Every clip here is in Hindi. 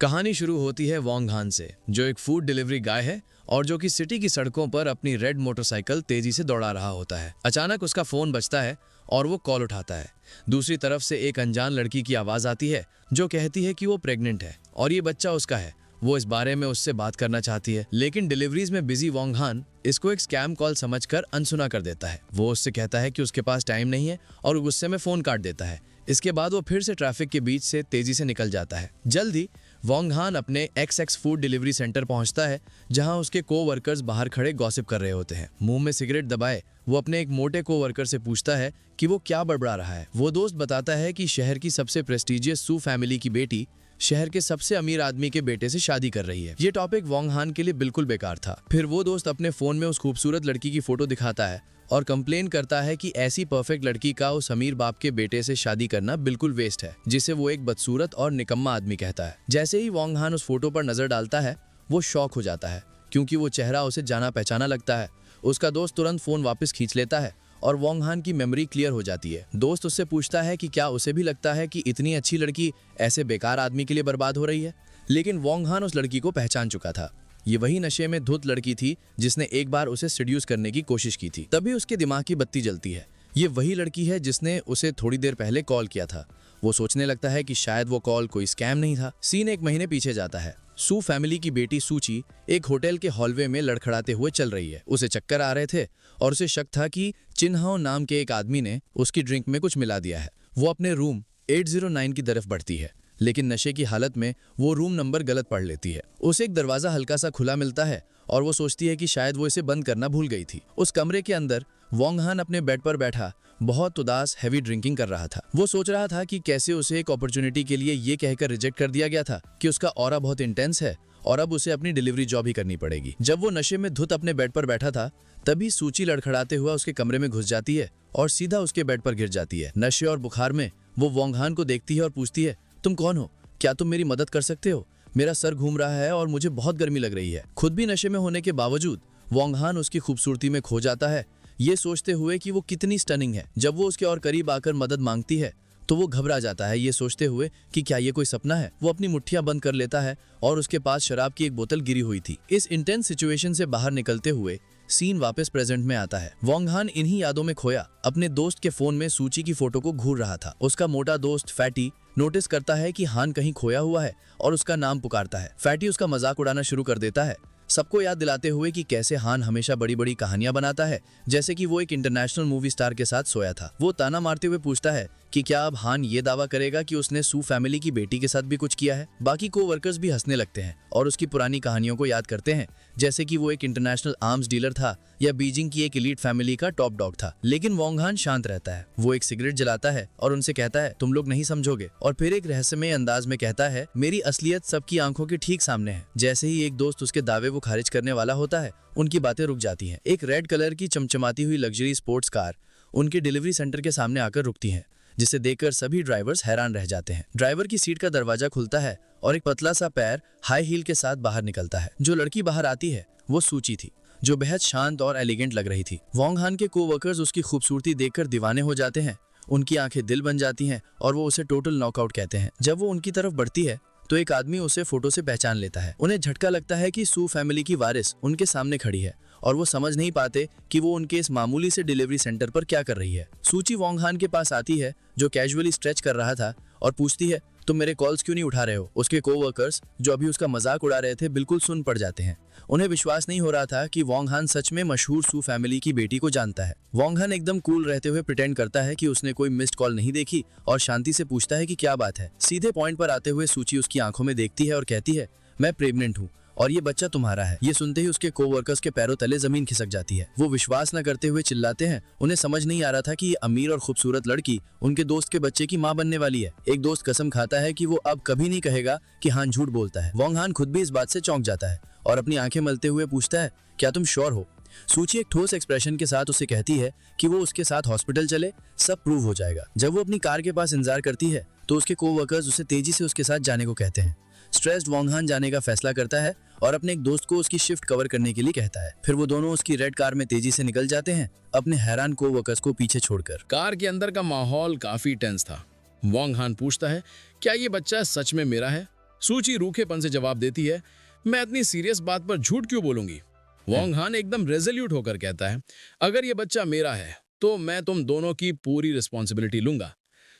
कहानी शुरू होती है वोंग हान से, जो एक फूड डिलीवरी गाय है और जो कि सिटी की सड़कों पर अपनी रेड मोटरसाइकिल तेजी से दौड़ा रहा होता है। अचानक उसका फोन बजता है और वो कॉल उठाता है। दूसरी तरफ से एक अनजान लड़की की आवाज आती है जो कहती है कि वो प्रेग्नेंट है और ये बच्चा उसका है। वो इस बारे में उससे बात करना चाहती है, लेकिन डिलीवरीज में बिजी वोंग हान इसको एक स्कैम कॉल समझकर अनसुना कर देता है। वो उससे कहता है कि उसके पास टाइम नहीं है और गुस्से में फोन काट देता है। इसके बाद वो फिर से ट्रैफिक के बीच से तेजी से निकल जाता है। जल्द ही वोंग हान अपने XX फूड डिलीवरी सेंटर पहुंचता है, जहां उसके को-वर्कर्स बाहर खड़े गॉसिप कर रहे होते हैं। मुंह में सिगरेट दबाए वो अपने एक मोटे को-वर्कर से पूछता है कि वो क्या बड़बड़ा रहा है। वो दोस्त बताता है कि शहर की सबसे प्रेस्टिजियस सू फैमिली की बेटी शहर के सबसे अमीर आदमी के बेटे से शादी कर रही है। ये टॉपिक वोंग हान के लिए बिल्कुल बेकार था। फिर वो दोस्त अपने फोन में उस खूबसूरत लड़की की फोटो दिखाता है और कंप्लेन करता है कि ऐसी परफेक्ट लड़की का उस अमीर बाप के बेटे से शादी करना बिल्कुल वेस्ट है, जिसे वो एक बदसूरत और निकम्मा आदमी कहता है। जैसे ही वोंग हान उस फोटो पर नजर डालता है, वो शॉक हो जाता है क्योंकि वो चेहरा उसे जाना पहचाना लगता है। उसका दोस्त तुरंत फोन वापस खींच लेता है और वोंग हान की मेमोरी क्लियर हो जाती है। दोस्त उससे पूछता है कि क्या उसे भी लगता है कि इतनी अच्छी लड़की ऐसे बेकार आदमी के लिए बर्बाद हो रही है, लेकिन वोंग हान उस लड़की को पहचान चुका था। ये वही नशे में धुत लड़की थी जिसने एक बार उसे सिड्यूस करने की कोशिश की थी। तभी उसके दिमाग की बत्ती जलती है। ये वही लड़की है जिसने उसे थोड़ी देर पहले कॉल किया था। वो सोचने लगता है कि शायद वो कॉल कोई स्कैम नहीं था। सीन एक महीने पीछे जाता है। सू फैमिली की बेटी सूची एक होटल के हॉलवे में लड़खड़ाते हुए चल रही है। उसे चक्कर आ रहे थे और उसे शक था कि चिन्हाओ नाम के एक आदमी ने उसकी ड्रिंक में कुछ मिला दिया है। वो अपने रूम 809 की तरफ बढ़ती है, लेकिन नशे की हालत में वो रूम नंबर गलत पढ़ लेती है। उसे एक दरवाजा हल्का सा खुला मिलता है और वो सोचती है कि शायद वो इसे बंद करना भूल गई थी। उस कमरे के अंदर वोंग हान अपने बेड पर बैठा बहुत उदास हैवी ड्रिंकिंग कर रहा था। वो सोच रहा था कि कैसे उसे एक अपॉर्चुनिटी के लिए ये कहकर रिजेक्ट कर दिया गया था कि उसका ऑरा बहुत इंटेंस है और अब उसे अपनी डिलीवरी जॉब ही करनी पड़ेगी। जब वो नशे में धुत अपने बेड पर बैठा था, तभी सूची लड़खड़ाते हुआ उसके कमरे में घुस जाती है और सीधा उसके बेड पर गिर जाती है। नशे और बुखार में वो वोंग हान को देखती है और पूछती है, तुम कौन हो? क्या तुम मेरी मदद कर सकते हो? मेरा सर घूम रहा है और मुझे बहुत गर्मी लग रही है। खुद भी नशे में होने के बावजूद वोंग हान उसकी खूबसूरती में खो जाता है, ये सोचते हुए कि वो कितनी स्टनिंग है। जब वो उसके और करीब आकर मदद मांगती है तो वो घबरा जाता है, ये सोचते हुए कि क्या ये कोई सपना है। वो अपनी मुट्ठियां बंद कर लेता है और उसके पास शराब की एक बोतल गिरी हुई थी। इस इंटेंस सिचुएशन से बाहर निकलते हुए सीन वापस प्रेजेंट में आता है। वोंग हान इन्हीं यादों में खोया अपने दोस्त के फोन में सूची की फोटो को घूर रहा था। उसका मोटा दोस्त फैटी नोटिस करता है कि हान कहीं खोया हुआ है और उसका नाम पुकारता है। फैटी उसका मजाक उड़ाना शुरू कर देता है, सबको याद दिलाते हुए कि कैसे हान हमेशा बड़ी बड़ी कहानियां बनाता है, जैसे कि वो एक इंटरनेशनल मूवी स्टार के साथ सोया था। वो ताना मारते हुए पूछता है कि क्या अब हान ये दावा करेगा कि उसने सू फैमिली की बेटी के साथ भी कुछ किया है। बाकी को-वर्कर्स भी हंसने लगते हैं और उसकी पुरानी कहानियों को याद करते हैं, जैसे कि वो एक इंटरनेशनल आर्म्स डीलर था या बीजिंग की एक एलीट फैमिली का टॉप डॉग था। लेकिन वोंग हान शांत रहता है। वो एक सिगरेट जलाता है और उनसे कहता है, तुम लोग नहीं समझोगे, और फिर एक रहस्यमय अंदाज में कहता है, मेरी असलियत सबकी आंखों के ठीक सामने है। जैसे ही एक दोस्त उसके दावे को खारिज करने वाला होता है, उनकी बातें रुक जाती हैं। एक रेड कलर की चमचमाती हुई लग्जरी स्पोर्ट्स कार उनके डिलीवरी सेंटर के सामने आकर रुकती है, जिसे देखकर सभी ड्राइवर्स हैरान रह जाते हैं। ड्राइवर की सीट का दरवाजा खुलता है और एक पतला सा पैर हाई हील के साथ बाहर निकलता है। जो लड़की बाहर आती है वो सूची थी, जो बेहद शांत और एलिगेंट लग रही थी। वोंग हान के को-वर्कर्स उसकी खूबसूरती देखकर दीवाने हो जाते हैं। उनकी आंखें दिल बन जाती हैं और वो उसे टोटल नॉकआउट कहते हैं। जब वो उनकी तरफ बढ़ती है तो एक आदमी उसे फोटो से पहचान लेता है। उन्हें झटका लगता है कि सू फैमिली की वारिस उनके सामने खड़ी है और वो समझ नहीं पाते कि वो उनके इस मामूली से डिलीवरी सेंटर पर क्या कर रही है। सूची वोंग हान के पास आती है, जो कैजुअली स्ट्रेच कर रहा था, और पूछती है, तुम मेरे कॉल्स क्यों नहीं उठा रहे हो? उसके को-वर्कर्स जो अभी उसका मजाक उड़ा रहे थे बिल्कुल सुन पड़ जाते हैं। उन्हें विश्वास नहीं हो रहा था कि वोंग हान सच में मशहूर सू फैमिली की बेटी को जानता है। वोंग हान एकदम कूल रहते हुए प्रिटेंड करता है कि उसने कोई मिस्ड कॉल नहीं देखी और शांति से पूछता है कि क्या बात है। सीधे पॉइंट पर आते हुए सूची उसकी आंखों में देखती है और कहती है, मैं प्रेग्नेंट हूँ और ये बच्चा तुम्हारा है। ये सुनते ही उसके को-वर्कर्स के पैरों तले जमीन खिसक जाती है। वो विश्वास न करते हुए चिल्लाते हैं। उन्हें समझ नहीं आ रहा था कि ये अमीर और खूबसूरत लड़की उनके दोस्त के बच्चे की मां बनने वाली है। एक दोस्त कसम खाता है कि वो अब कभी नहीं कहेगा कि हान झूठ बोलता है। वोंग हान खुद भी इस बात से चौंक जाता है और अपनी आंखें मलते हुए पूछता है, क्या तुम श्योर हो? सूची एक ठोस एक्सप्रेशन के साथ उसे कहती है कि वो उसके साथ हॉस्पिटल चले, सब प्रूव हो जाएगा। जब वो अपनी कार के पास इंतजार करती है तो उसके को-वर्कर्स उसे तेजी से उसके साथ जाने को कहते हैं। स्ट्रेस्ड वोंग हान जाने का फैसला करता है और अपने एक दोस्त को उसकी शिफ्ट कवर करने के लिए कहता है। फिर वो दोनों उसकी रेड कार में तेजी से निकल जाते हैं, अपने हैरान को-वर्कर्स को पीछे छोड़कर। कार के अंदर का माहौल काफी टेंस था। वोंग हान पूछता है, क्या ये बच्चा सच में मेरा है? सूची रूखेपन से जवाब देती है, मैं इतनी सीरियस बात पर झूठ क्यों बोलूंगी। वोंग हान एकदम रेजोल्यूट होकर कहता है, अगर ये बच्चा मेरा है तो मैं तुम दोनों की पूरी रिस्पॉन्सिबिलिटी लूंगा।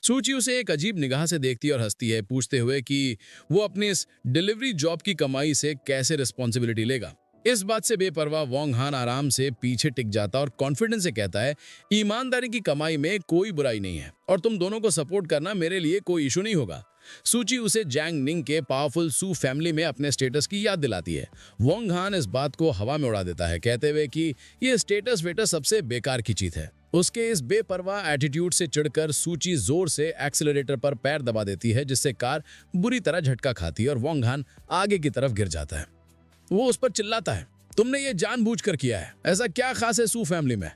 सूची उसे एक अजीब निगाह से देखती है और हंसती है, पूछते हुए कि वो अपनी इस डिलीवरी जॉब की कमाई से कैसे रिस्पॉन्सिबिलिटी लेगा। इस बात से बेपरवाह वोंग हान आराम से पीछे टिक जाता और कॉन्फिडेंस से कहता है, ईमानदारी की कमाई में कोई बुराई नहीं है और तुम दोनों को सपोर्ट करना मेरे लिए कोई इशू नहीं होगा। सूची उसे जैंग निंग के पावरफुल सू फैमिली में अपने स्टेटस की याद दिलाती है। वोंग हान इस बात को हवा में उड़ा देता है, कहते हुए कि ये स्टेटस वेटस सबसे बेकार की चीज है। उसके इस बेपरवाह एटीट्यूड से चिढ़कर सूची जोर से एक्सीलरेटर पर पैर दबा देती है, जिससे कार बुरी तरह झटका खाती है और वोंग हान आगे की तरफ गिर जाता है। वो उस पर चिल्लाता है, तुमने ये जानबूझकर किया है, ऐसा क्या खास है सू फैमिली में।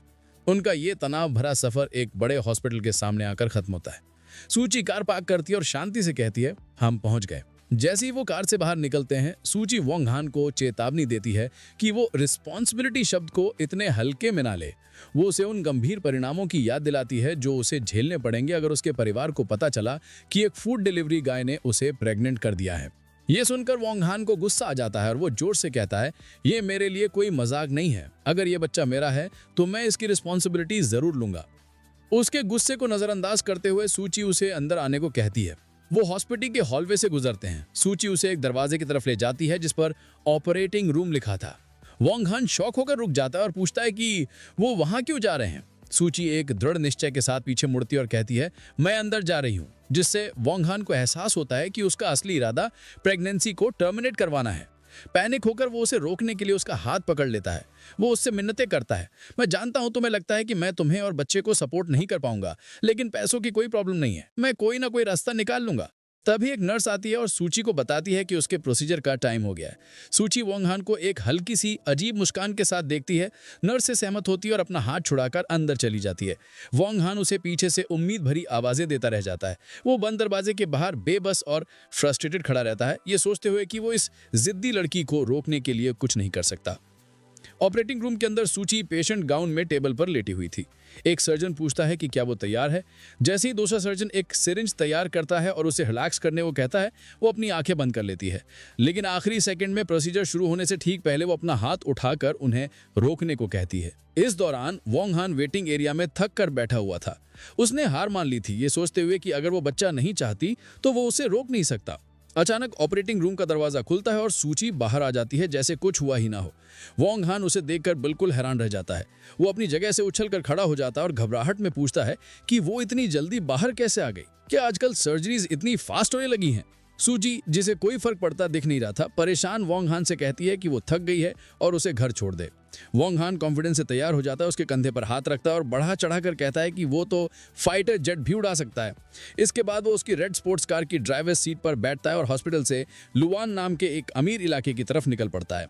उनका ये तनाव भरा सफर एक बड़े हॉस्पिटल के सामने आकर खत्म होता है। सूची कार पार्क करती है और शांति से कहती है, हम पहुंच गए। जैसे ही वो कार से बाहर निकलते हैं, सूची वोंग हान को चेतावनी देती है कि वो रिस्पॉन्सिबिलिटी शब्द को इतने हल्के में ना ले। वो उसे उन गंभीर परिणामों की याद दिलाती है जो उसे झेलने पड़ेंगे अगर उसके परिवार को पता चला कि एक फूड डिलीवरी गाय ने उसे प्रेग्नेंट कर दिया है। ये सुनकर वोंग हान को गुस्सा आ जाता है और वो जोर से कहता है, ये मेरे लिए कोई मजाक नहीं है, अगर ये बच्चा मेरा है तो मैं इसकी रिस्पॉन्सिबिलिटी जरूर लूंगा। उसके गुस्से को नजरअंदाज करते हुए सूची उसे अंदर आने को कहती है। वो हॉस्पिटल के हॉलवे से गुजरते हैं। सूची उसे एक दरवाजे की तरफ ले जाती है जिस पर ऑपरेटिंग रूम लिखा था। वोंग हान शॉक होकर रुक जाता है और पूछता है कि वो वहां क्यों जा रहे हैं। सूची एक दृढ़ निश्चय के साथ पीछे मुड़ती है और कहती है, मैं अंदर जा रही हूँ, जिससे वोंग हान को एहसास होता है कि उसका असली इरादा प्रेगनेंसी को टर्मिनेट करवाना है। पैनिक होकर वो उसे रोकने के लिए उसका हाथ पकड़ लेता है। वो उससे मिन्नतें करता है, मैं जानता हूं तुम्हें लगता है कि मैं तुम्हें और बच्चे को सपोर्ट नहीं कर पाऊंगा, लेकिन पैसों की कोई प्रॉब्लम नहीं है, मैं कोई ना कोई रास्ता निकाल लूंगा। तभी एक नर्स आती है और सूची को बताती है कि उसके प्रोसीजर का टाइम हो गया है। सूची वोंग हान को एक हल्की सी अजीब मुस्कान के साथ देखती है, नर्स से सहमत होती है और अपना हाथ छुड़ाकर अंदर चली जाती है। वोंग हान उसे पीछे से उम्मीद भरी आवाजें देता रह जाता है। वो बंद दरवाजे के बाहर बेबस और फ्रस्ट्रेटेड खड़ा रहता है, ये सोचते हुए कि वो इस जिद्दी लड़की को रोकने के लिए कुछ नहीं कर सकता। ऑपरेटिंग रूम के अंदर सूची पेशेंट गाउन में टेबल पर लेटी हुई थी। एक सर्जन पूछता है कि क्या वो तैयार है। जैसे ही दूसरा सर्जन एक सिरिंज तैयार करता है और उसे रिलैक्स करने को कहता है, वो अपनी आंखें बंद कर लेती है। लेकिन आखिरी सेकंड में प्रोसीजर शुरू होने से ठीक पहले वो अपना हाथ उठाकर उन्हें रोकने को कहती है। इस दौरान वोंग हान वेटिंग एरिया में थक कर बैठा हुआ था। उसने हार मान ली थी, ये सोचते हुए कि अगर वो बच्चा नहीं चाहती तो वो उसे रोक नहीं सकता। अचानक ऑपरेटिंग रूम का दरवाजा खुलता है और सूची बाहर आ जाती है जैसे कुछ हुआ ही ना हो। वोंग हान उसे देखकर बिल्कुल हैरान रह जाता है। वो अपनी जगह से उछलकर खड़ा हो जाता है और घबराहट में पूछता है कि वो इतनी जल्दी बाहर कैसे आ गई। क्या आजकल सर्जरीज इतनी फास्ट होने लगी हैं? सूची, जिसे कोई फर्क पड़ता दिख नहीं रहा था, परेशान वोंग हान से कहती है कि वो थक गई है और उसे घर छोड़ दे। वोंग हान कॉन्फिडेंस से तैयार हो जाता है, उसके कंधे पर हाथ रखता है और बढ़ा चढ़ाकर कहता है कि वो तो फाइटर जेट भी उड़ा सकता है। इसके बाद वो उसकी रेड स्पोर्ट्स कार की ड्राइवर सीट पर बैठता है और हॉस्पिटल से लुआन नाम के एक अमीर इलाके की तरफ निकल पड़ता है।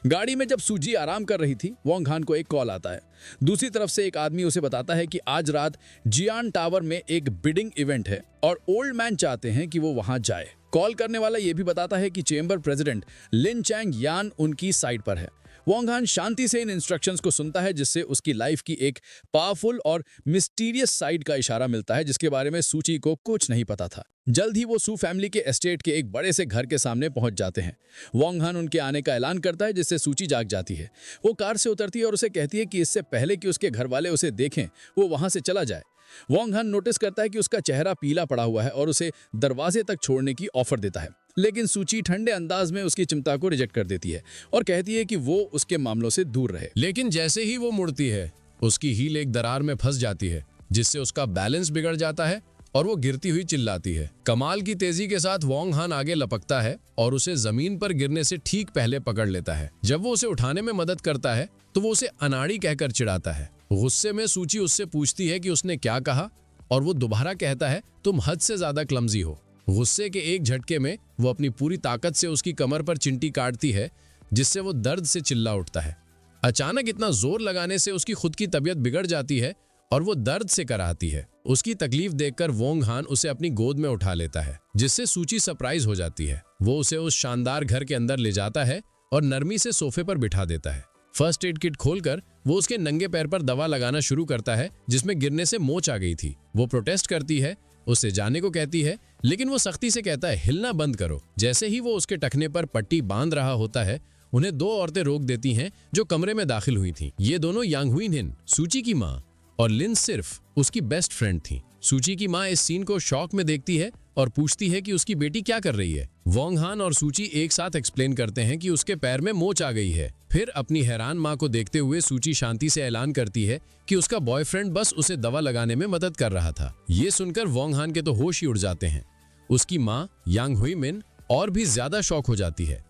गाड़ी में जब सूजी आराम कर रही थी, वोंग हान को एक कॉल आता है। दूसरी तरफ से एक आदमी उसे बताता है कि आज रात जियान टावर में एक बिडिंग इवेंट है और ओल्ड मैन चाहते हैं कि वो वहां जाए। कॉल करने वाला ये भी बताता है कि चेंबर प्रेसिडेंट लिन चैंग यान उनकी साइड पर है। वोंग हान शांति से इन इंस्ट्रक्शंस को सुनता है, जिससे उसकी लाइफ की एक पावरफुल और मिस्टीरियस साइड का इशारा मिलता है जिसके बारे में सूची को कुछ नहीं पता था। जल्द ही वो सू फैमिली के एस्टेट के एक बड़े से घर के सामने पहुंच जाते हैं। वोंग हान उनके आने का ऐलान करता है, जिससे सूची जाग जाती है। वो कार से उतरती है और उसे कहती है कि इससे पहले कि उसके घर वाले उसे देखें, वो वहां से चला जाए। वोंग हान नोटिस करता है कि उसका चेहरा पीला पड़ा हुआ है और उसे दरवाजे तक छोड़ने की ऑफर देता है, लेकिन सूची ठंडे अंदाज में उसकी चिंता को रिजेक्ट कर देती है और कहती है कि वो उसके मामलों से दूर रहे। लेकिन जैसे ही वो मुड़ती है, उसकी हील एक दरार में फंस जाती है, जिससे उसका बैलेंस बिगड़ जाता है और वो गिरती हुई चिल्लाती है। कमाल की तेजी के साथ वोंग हान आगे लपकता है और उसे जमीन पर गिरने से ठीक पहले पकड़ लेता है। जब वो उसे उठाने में मदद करता है तो वो उसे अनाड़ी कहकर चिढ़ाता है। गुस्से में सूची उससे पूछती है कि उसने क्या कहा और वो दोबारा कहता है, तुम हद से ज्यादा क्लमजी हो। गुस्से के एक झटके में वो अपनी पूरी ताकत से उसकी कमर पर चिंटी काटती है, जिससे वो दर्द से चिल्ला उठता है। अचानक इतना जोर लगाने से उसकी खुद की तबीयत बिगड़ जाती है और वो दर्द से कराहती है। उसकी तकलीफ देखकर वोंग हान उसे अपनी गोद में उठा लेता है, जिससे सूची सरप्राइज हो जाती है। वो उसे उस शानदार घर के अंदर ले जाता है और नरमी से सोफे पर बिठा देता है। फर्स्ट एड किट खोलकर वो उसके नंगे पैर पर दवा लगाना शुरू करता है, जिसमें गिरने से मोच आ गई थी। वो प्रोटेस्ट करती है, उससे जाने को कहती है, लेकिन वो सख्ती से कहता है हिलना बंद करो। जैसे ही वो उसके टखने पर पट्टी बांध रहा होता है, उन्हें दो औरतें रोक देती हैं जो कमरे में दाखिल हुई थीं। ये दोनों यांग हुई हिन, सूची की माँ, और लिन सिर्फ उसकी बेस्ट फ्रेंड थी। सूची की माँ इस सीन को शॉक में देखती है और पूछती है कि उसकी बेटी क्या कर रही है। वोंग हान और सूची एक साथ एक्सप्लेन करते हैं कि उसके पैर में मोच आ गई है। फिर अपनी हैरान माँ को देखते हुए सूची शांति से ऐलान करती है कि उसका बॉयफ्रेंड बस उसे दवा लगाने में मदद कर रहा था। ये सुनकर वोंग हान के तो होश ही उड़ जाते हैं। उसकी माँ यांग हुई मिन और भी ज्यादा शॉक हो जाती है।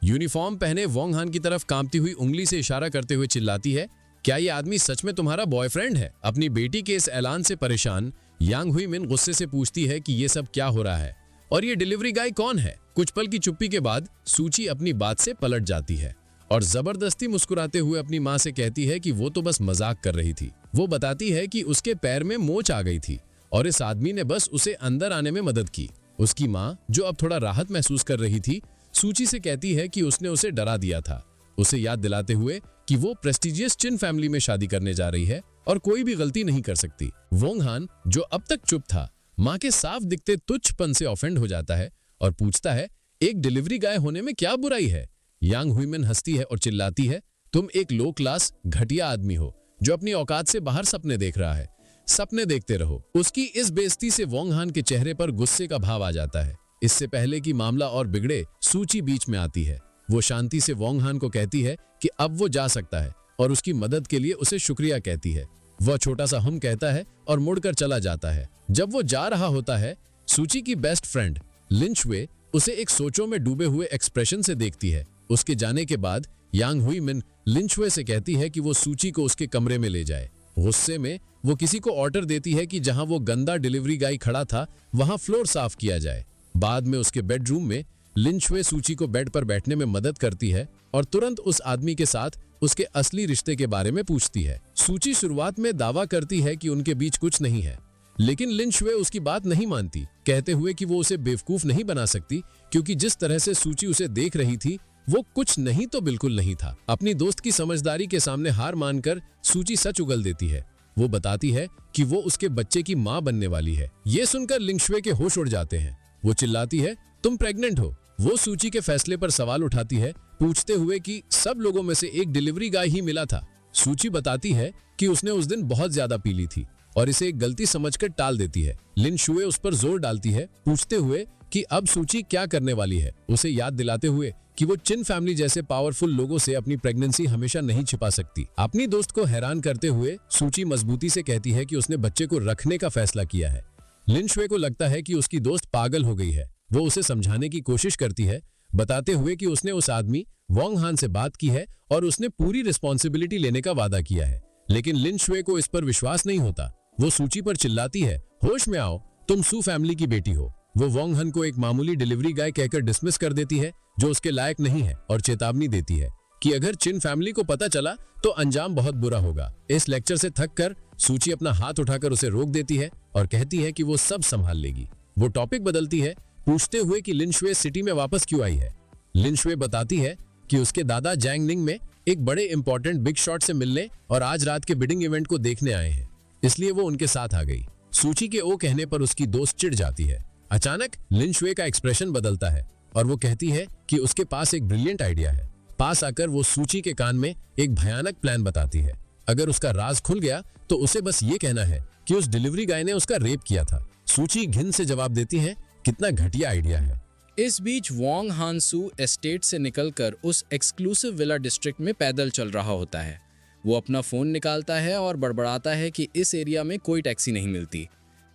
यूनिफॉर्म पहने वोंग हान की तरफ कांपती हुई उंगली से इशारा करते हुए चिल्लाती है, क्या ये आदमी सच में तुम्हारा बॉयफ्रेंड है? अपनी बेटी के इस ऐलान से परेशान यांग हुई मिन गुस्से से पूछती है कि ये सब क्या हो रहा है और ये डिलीवरी गाय कौन है? कुछ पल की चुप्पी के बाद सूची अपनी बात से पलट जाती है और जबरदस्ती मुस्कुराते हुए अपनी माँ से कहती है कि वो तो बस मजाक कर रही थी। वो बताती है कि उसके पैर में मोच आ गई थी और इस आदमी ने बस उसे अंदर आने में मदद की। उसकी माँ, जो अब थोड़ा राहत महसूस कर रही थी, सूची से कहती है कि उसने उसे डरा दिया था, उसे याद दिलाते हुए कि वो प्रेस्टिजियस चिन फैमिली में शादी करने जा रही है और कोई भी गलती नहीं कर सकती। वोंग हान, जो अब तक चुप था, माँ के साफ दिखते तुच्छपन से ऑफेंड हो जाता है और पूछता है, एक डिलीवरी गाय होने में क्या बुराई है? यांग हुईमिन हंसती है और चिल्लाती है, तुम एक लो क्लास घटिया आदमी हो जो अपनी औकात से बाहर सपने देख रहा है। सपने देखते रहो। उसकी इस बेइज्जती से वोंग हान के चेहरे पर गुस्से का भाव आ जाता है। इससे पहले कि मामला और बिगड़े, सूची बीच में आती है। वो शांति से वोंग हान को कहती है कि अब वो जा सकता है और उसकी मदद के लिए उसे शुक्रिया कहती है। वह छोटा सा हम कहता है और मुड़कर चला जाता है। जब वो जा रहा होता है, सूची की बेस्ट फ्रेंड लिन शुए उसे एक सोचों में डूबे हुए एक्सप्रेशन से देखती है। उसके जाने के बाद यांग हुई मिन लिन शुए से कहती है कि वो सूची को उसके कमरे में ले जाए। गुस्से में वो किसी को ऑर्डर देती है कि जहां वो गंदा डिलीवरी गाय खड़ा था वहां फ्लोर साफ किया जाए। बाद में उसके बेडरूम में लिन शुए सूची को बेड पर बैठने में मदद करती है और तुरंत उस आदमी के साथ उसके असली रिश्ते के बारे में पूछती है। सूची शुरुआत में दावा करती है कि उनके बीच कुछ नहीं है, लेकिन लिन शुए उसकी बात नहीं मानती, कहते हुए कि वो उसे बेवकूफ नहीं बना सकती क्योंकि जिस तरह से सूची उसे देख रही थी वो कुछ नहीं तो बिल्कुल नहीं था। अपनी दोस्त की समझदारी के सामने हार मानकर सूची सच उगल देती है। वो बताती है कि वो उसके बच्चे की माँ बनने वाली है। ये सुनकर लिन शुए के होश उड़ जाते हैं। वो चिल्लाती है, तुम प्रेग्नेंट हो। वो सूची के फैसले पर सवाल उठाती है, पूछते हुए कि सब लोगों में से एक डिलीवरी गाय ही मिला था। सूची बताती है कि उसने उस दिन बहुत ज्यादा पी ली थी और इसे एक गलती समझकर टाल देती है। लिन शुए उस पर जोर डालती है, पूछते हुए कि अब सूची क्या करने वाली है, उसे याद दिलाते हुए कि वो चिन फैमिली जैसे पावरफुल लोगों से अपनी प्रेगनेंसी हमेशा नहीं छिपा सकती। अपनी दोस्त को हैरान करते हुए सूची मजबूती से कहती है कि उसने बच्चे को रखने का फैसला किया है। लिन शुए को लगता है कि उसकी दोस्त पागल हो गई है। वो उसे समझाने की कोशिश करती है, बताते हुए कि उसने उस आदमी वोंग हान से बात की है और उसने पूरी रिस्पॉन्सिबिलिटी लेने का वादा किया है। लेकिन लिन शुए को इस पर विश्वास नहीं होता। वो सूची पर चिल्लाती है, होश में आओ, तुम सू फैमिली की बेटी हो। वो वोंग हान को एक मामूली डिलीवरी गाय कहकर डिसमिस कर देती है जो उसके लायक नहीं है और चेतावनी देती है कि अगर चिन फैमिली को पता चला तो अंजाम बहुत बुरा होगा। इस लेक्चर से थककर सूची अपना हाथ उठाकर उसे रोक देती है और कहती है कि वो सब संभाल लेगी। वो टॉपिक बदलती है, पूछते हुए कि लिन शुए सिटी में वापस क्यों आई है। लिन शुए बताती है कि उसके दादा जैंग निंग में एक बड़े इंपॉर्टेंट बिग शॉट से मिलने और आज रात के बिडिंग इवेंट को देखने आए हैं, इसलिए वो उनके साथ आ गई। सूची के ओ कहने पर उसकी दोस्त चिढ़ जाती है। अचानक लिन शुए का एक्सप्रेशन बदलता है और वो कहती है कि उसके पास एक ब्रिलियंट आइडिया है। पास आकर वो सूची के कान में एक भयानक प्लान बताती है। अगर उसका राज खुल गया तो उसे बस ये कहना है कि उस डिलीवरी गाय ने उसका रेप किया था। सूची घिन से जवाब देती है, कितना घटिया आइडिया है। इस बीच वोंग हान सू एस्टेट से निकलकर उस एक्सक्लूसिव विला डिस्ट्रिक्ट में पैदल चल रहा होता है। वो अपना फोन निकालता है और बड़बड़ाता है कि इस एरिया में कोई टैक्सी नहीं मिलती।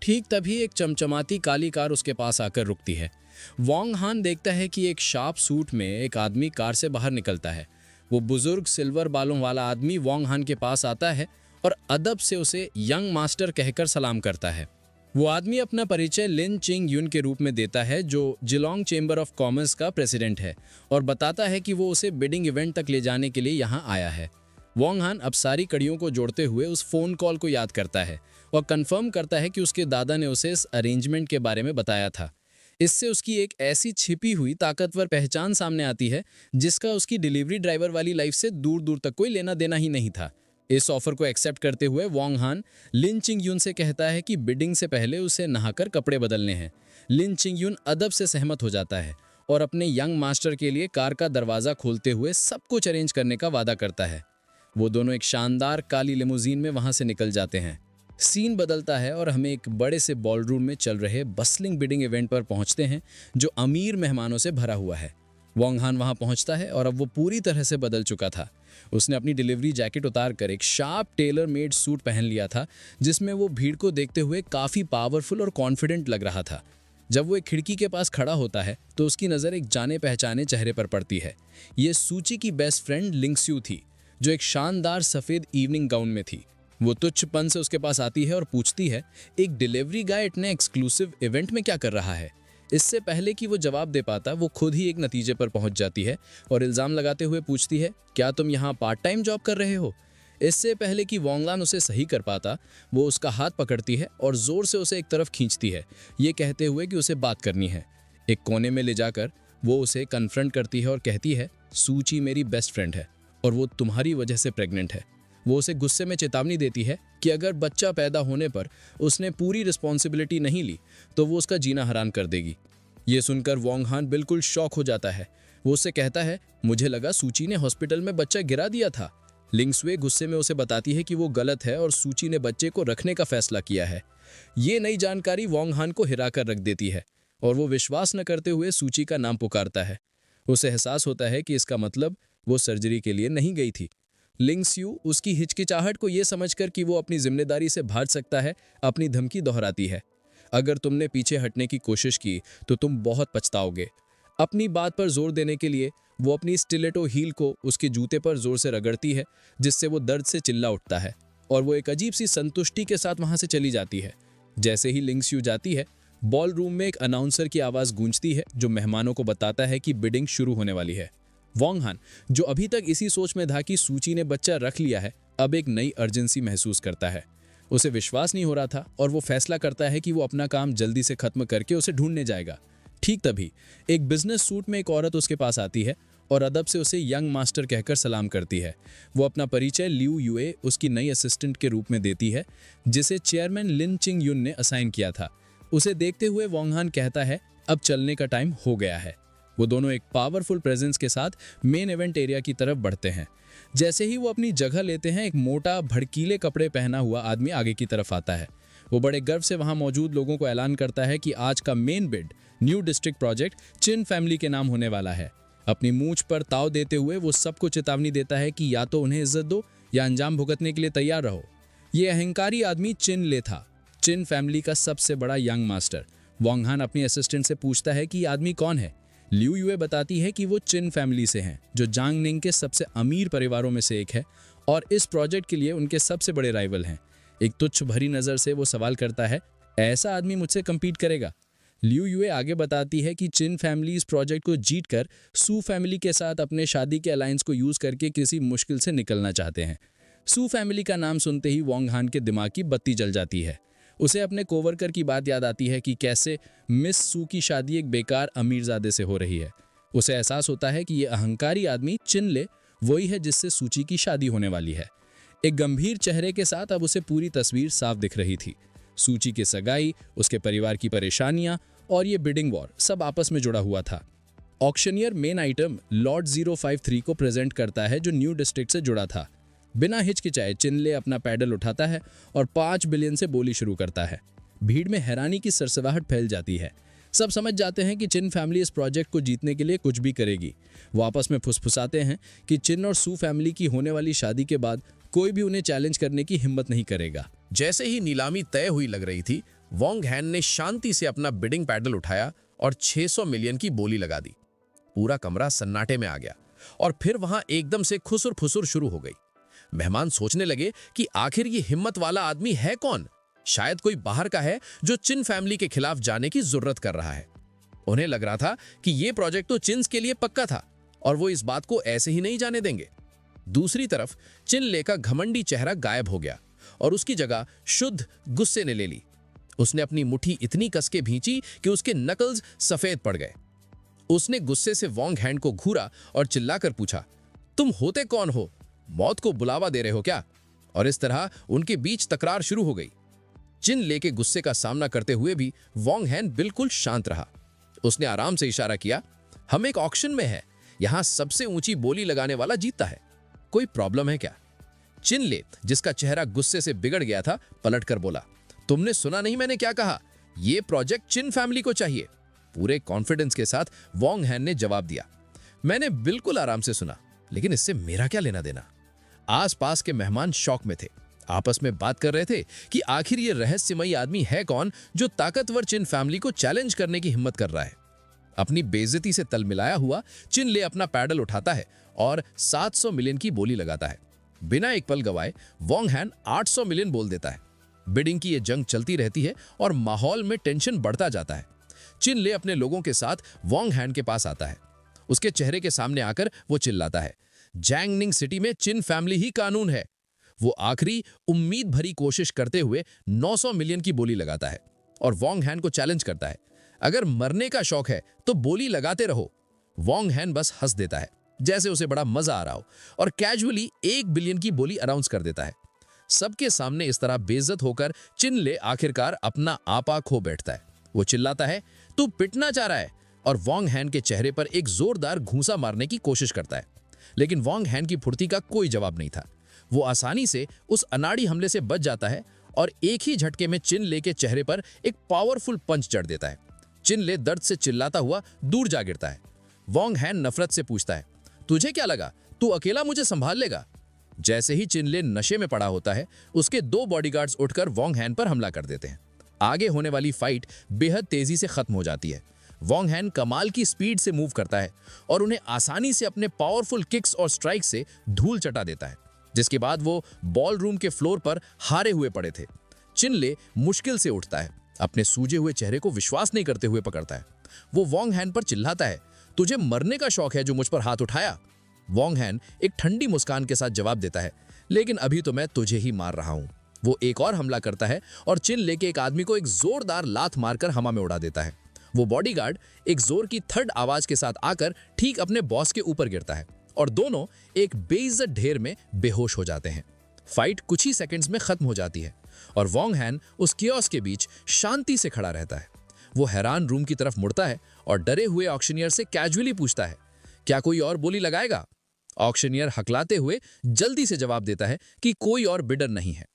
ठीक तभी एक चमचमाती काली कार उसके पास आकर रुकती है। वोंग हान देखता है कि एक शार्प सूट में एक आदमी कार से बाहर निकलता है। वो बुजुर्ग सिल्वर बालों वाला आदमी वोंग हान के पास आता है और अदब से उसे यंग मास्टर कहकर सलाम करता है। वो आदमी अपना परिचय लिन चिंग यून के रूप में देता है, जो जिलोंग चेंबर ऑफ कॉमर्स का प्रेसिडेंट है, और बताता है कि वो उसे बिडिंग इवेंट तक ले जाने के लिए यहाँ आया है। वोंग हान अब सारी कड़ियों को जोड़ते हुए उस फोन कॉल को याद करता है और कंफर्म करता है कि उसके दादा ने उसे इस अरेंजमेंट के बारे में बताया था। इससे उसकी एक ऐसी छिपी हुई ताकतवर पहचान सामने आती है जिसका उसकी डिलीवरी ड्राइवर वाली लाइफ से दूर दूर तक कोई लेना देना ही नहीं था। इस ऑफर को एक्सेप्ट करते हुए वोंग हान लिन चिंग यून से कहता है कि बिडिंग से पहले उसे नहाकर कपड़े बदलने हैं। लिन चिंग यून अदब से सहमत हो जाता है और अपने यंग मास्टर के लिए कार का दरवाजा खोलते हुए सब कुछ अरेंज करने का वादा करता है। वो दोनों एक शानदार काली लिमोजीन में वहां से निकल जाते हैं। सीन बदलता है और हमें एक बड़े से बॉलरूम में चल रहे बस्लिंग बिडिंग इवेंट पर पहुंचते हैं जो अमीर मेहमानों से भरा हुआ है। वोंग हान वहां पहुंचता है और अब वो पूरी तरह से बदल चुका था। उसने अपनी डिलीवरी जैकेट उतार कर एक शार्प टेलर मेड सूट पहन लिया था जिसमें वो भीड़ को देखते हुए काफी पावरफुल और कॉन्फिडेंट लग रहा था। जब वो एक खिड़की के पास खड़ा होता है तो उसकी नज़र एक जाने पहचाने चेहरे पर पड़ती है। ये सूची की बेस्ट फ्रेंड लिंगस्यू थी जो एक शानदार सफ़ेद इवनिंग गाउन में थी। वो तुच्छपन से उसके पास आती है और पूछती है, एक डिलीवरी गाय इतने एक्सक्लूसिव इवेंट में क्या कर रहा है? इससे पहले कि वो जवाब दे पाता वो खुद ही एक नतीजे पर पहुंच जाती है और इल्ज़ाम लगाते हुए पूछती है, क्या तुम यहाँ पार्ट टाइम जॉब कर रहे हो? इससे पहले कि वोंगलान उसे सही कर पाता वो उसका हाथ पकड़ती है और ज़ोर से उसे एक तरफ खींचती है, ये कहते हुए कि उसे बात करनी है। एक कोने में ले जाकर वो उसे कन्फ्रंट करती है और कहती है, सूची मेरी बेस्ट फ्रेंड है और वो तुम्हारी वजह से प्रेग्नेंट है। वो उसे गुस्से में चेतावनी देती है कि अगर बच्चा पैदा होने पर उसने पूरी रिस्पॉन्सिबिलिटी नहीं ली तो वो उसका जीना हराम कर देगी। ये सुनकर वोंग हान बिल्कुल शॉक हो जाता है। वो उससे कहता है, मुझे लगा सूची ने हॉस्पिटल में बच्चा गिरा दिया था। लिंगस्वे गुस्से में उसे बताती है कि वो गलत है और सूची ने बच्चे को रखने का फैसला किया है। ये नई जानकारी वोंग हान को हिरा कर रख देती है और वो विश्वास न करते हुए सूची का नाम पुकारता है। उसे एहसास होता है कि इसका मतलब वो सर्जरी के लिए नहीं गई थी। लिंगस्यू उसकी हिचकिचाहट को ये समझकर कि वो अपनी जिम्मेदारी से भाग सकता है अपनी धमकी दोहराती है, अगर तुमने पीछे हटने की कोशिश की तो तुम बहुत पछताओगे। अपनी बात पर जोर देने के लिए वो अपनी स्टिलेटो हील को उसके जूते पर जोर से रगड़ती है जिससे वो दर्द से चिल्ला उठता है और वो एक अजीब सी संतुष्टि के साथ वहां से चली जाती है। जैसे ही लिंगस्यू जाती है बॉल रूम में एक अनाउंसर की आवाज़ गूंजती है जो मेहमानों को बताता है कि बिडिंग शुरू होने वाली है। वोंग हान जो अभी तक इसी सोच में था कि सूची ने बच्चा रख लिया है अब एक नई अर्जेंसी महसूस करता है। उसे विश्वास नहीं हो रहा था और वो फैसला करता है कि वो अपना काम जल्दी से खत्म करके उसे ढूंढने जाएगा। ठीक तभी एक बिजनेस सूट में एक औरत उसके पास आती है और अदब से उसे यंग मास्टर कहकर सलाम करती है। वो अपना परिचय लियू युए उसकी नई असिस्टेंट के रूप में देती है जिसे चेयरमैन लिन चिंग यून ने असाइन किया था। उसे देखते हुए वोंग हान कहता है, अब चलने का टाइम हो गया है। वो दोनों एक पावरफुल प्रेजेंस के साथ मेन इवेंट एरिया की तरफ बढ़ते हैं। जैसे ही वो अपनी जगह लेते हैं एक मोटा भड़कीले कपड़े पहना हुआ आदमी आगे की तरफ आता है। वो बड़े गर्व से वहां मौजूद लोगों को ऐलान करता है कि आज का मेन बिड न्यू डिस्ट्रिक्ट प्रोजेक्ट चिन फैमिली के नाम होने वाला है। अपनी मूंछ पर ताव देते हुए वो सबको चेतावनी देता है कि या तो उन्हें इज्जत दो या अंजाम भुगतने के लिए तैयार रहो। ये अहंकारी आदमी चिन ले था, चिन फैमिली का सबसे बड़ा यंग मास्टर। वोंग हान अपनी असिस्टेंट से पूछता है कि ये आदमी कौन है। लियू युए बताती है कि वो चिन फैमिली से हैं जो जांगनिंग के सबसे अमीर परिवारों में से एक है और इस प्रोजेक्ट के लिए उनके सबसे बड़े राइवल हैं। एक तुच्छ भरी नज़र से वो सवाल करता है, ऐसा आदमी मुझसे कम्पीट करेगा? लियू युए आगे बताती है कि चिन फैमिली इस प्रोजेक्ट को जीतकर सू फैमिली के साथ अपने शादी के अलायंस को यूज़ करके किसी मुश्किल से निकलना चाहते हैं। सू फैमिली का नाम सुनते ही वोंग हान के दिमाग की बत्ती जल जाती है। उसे अपने कोवर्कर की बात याद आती है कि कैसे मिस सू की शादी एक बेकार अमीरजादे से हो रही है। उसे एहसास होता है कि ये अहंकारी आदमी चिनले वही है जिससे सूची की शादी होने वाली है। एक गंभीर चेहरे के साथ अब उसे पूरी तस्वीर साफ दिख रही थी। सूची की सगाई, उसके परिवार की परेशानियां और ये बिडिंग वॉर सब आपस में जुड़ा हुआ था। ऑक्शनियर मेन आइटम लॉर्ड 053 को प्रेजेंट करता है जो न्यू डिस्ट्रिक्ट से जुड़ा था। बिना हिचकिचाए चिनले अपना पैडल उठाता है और 5 बिलियन से बोली शुरू करता है। भीड़ में हैरानी की सरसराहट फैल जाती है। सब समझ जाते हैं कि चिन फैमिली इस प्रोजेक्ट को जीतने के लिए कुछ भी करेगी। वो आपस में फुसफुसाते हैं कि चिन और सू फैमिली की होने वाली शादी के बाद कोई भी उन्हें चैलेंज करने की हिम्मत नहीं करेगा। जैसे ही नीलामी तय हुई लग रही थी, वोंग हान ने शांति से अपना बिडिंग पैडल उठाया और 600 मिलियन की बोली लगा दी। पूरा कमरा सन्नाटे में आ गया और फिर वहां एकदम से खुसुर फुसुर शुरू हो गई। मेहमान सोचने लगे कि आखिर ये हिम्मत वाला आदमी है कौन? शायद कोई बाहर का है जो चिन फैमिली के खिलाफ जाने की जरूरत कर रहा है। उन्हें लग रहा था कि ये प्रोजेक्ट तो चिन्स के लिए पक्का था और वो इस बात को ऐसे ही नहीं जाने देंगे। दूसरी तरफ चिनले का घमंडी चेहरा गायब हो गया और उसकी जगह शुद्ध गुस्से ने ले ली। उसने अपनी मुट्ठी इतनी कस के भींची कि उसके नकल्स सफेद पड़ गए। उसने गुस्से से वोंग हान को घूरा और चिल्लाकर पूछा, तुम होते कौन हो? मौत को बुलावा दे रहे हो क्या? और इस तरह उनके बीच तकरार शुरू हो गई। चिन ले के गुस्से का सामना करते हुए भी वॉन्ग हैन बिल्कुल शांत रहा। उसने आराम से इशारा किया, हम एक ऑक्शन में है, यहां सबसे ऊंची बोली लगाने वाला जीतता है, कोई प्रॉब्लम है क्या? चिन ले, जिसका चेहरा गुस्से से बिगड़ गया था, पलटकर बोला, तुमने सुना नहीं मैंने क्या कहा? यह प्रोजेक्ट चिन फैमिली को चाहिए। पूरे कॉन्फिडेंस के साथ वॉन्ग हैन ने जवाब दिया, मैंने बिल्कुल आराम से सुना, लेकिन इससे मेरा क्या लेना देना? आसपास के मेहमान शॉक में थे, आपस में बात कर रहे थे कि आखिर ये रहस्यमयी आदमी है कौन जो ताकतवर चिन फैमिली को चैलेंज करने की हिम्मत कर रहा है। अपनी बेइज्जती से तल मिलाया हुआ चिन ले अपना पैडल उठाता है और 700 मिलियन की बोली लगाता है। बिना एक पल गवाए वॉन्ग हैन 800 मिलियन बोल देता है। बिडिंग की ये जंग चलती रहती है और माहौल में टेंशन बढ़ता जाता है। चिन ले अपने लोगों के साथ वॉन्ग हैन के पास आता है। उसके चेहरे के सामने आकर वो चिल्लाता है, जैंगनिंग सिटी में चिन फैमिली ही कानून है। वो आखिरी उम्मीद भरी कोशिश करते हुए 900 मिलियन की बोली लगाता है और वॉन्ग हैन को चैलेंज करता है, अगर मरने का शौक है तो बोली लगाते रहो। वॉन्ग हैन बस हंस देता है, जैसे उसे बड़ा मजा आ रहा हो, और कैजुअली 1 बिलियन की बोली अनाउंस कर देता है। सबके सामने इस तरह बेइज्जत होकर चिन ले आखिरकार अपना आपा खो बैठता है। वो चिल्लाता है, तू पिटना चाह रहा है, और वॉन्ग हैन के चेहरे पर एक जोरदार घूंसा मारने की कोशिश करता है। लेकिन वॉन्ग हैन की फुर्ती का कोई जवाब नहीं था। वो आसानी से उस अनाड़ी हमले से बच जाता है और एक ही झटके में चिन ले के चेहरे पर एक पावरफुल पंच जड़ देता है। चिन ले दर्द से चिल्लाता हुआ दूर जा गिरता है। वॉन्ग हैन नफरत से पूछता है, तुझे क्या लगा तू अकेला मुझे संभाल लेगा? जैसे ही चिन ले नशे में पड़ा होता है, उसके 2 बॉडीगार्ड्स उठकर वॉन्ग हैन पर हमला कर देते हैं। आगे होने वाली फाइट बेहद तेजी से खत्म हो जाती है। वॉन्ग हैन कमाल की स्पीड से मूव करता है और उन्हें आसानी से अपने पावरफुल किक्स और स्ट्राइक से धूल चटा देता है, जिसके बाद वो बॉल रूम के फ्लोर पर हारे हुए पड़े थे। चिन ले मुश्किल से उठता है, अपने सूजे हुए चेहरे को विश्वास नहीं करते हुए पकड़ता है। वो वॉन्ग हैन पर चिल्लाता है, तुझे मरने का शौक है जो मुझ पर हाथ उठाया? वॉन्ग हैन एक ठंडी मुस्कान के साथ जवाब देता है, लेकिन अभी तो मैं तुझे ही मार रहा हूं। वो एक और हमला करता है और चिन ले के एक आदमी को एक जोरदार लात मारकर हवा में उड़ा देता है। वो बॉडीगार्ड एक जोर की थर्ड आवाज के साथ आकर ठीक अपने बॉस के ऊपर गिरता है और दोनों एक बेइज्जत ढेर में बेहोश हो जाते हैं। फाइट कुछ ही सेकंड्स में खत्म हो जाती है और वॉन्ग हैन उस कियोस्क के बीच शांति से खड़ा रहता है। वो हैरान रूम की तरफ मुड़ता है और डरे हुए ऑक्शनियर से कैजुअली पूछता है, क्या कोई और बोली लगाएगा? ऑक्शनियर हकलाते हुए जल्दी से जवाब देता है कि कोई और बिडर नहीं है।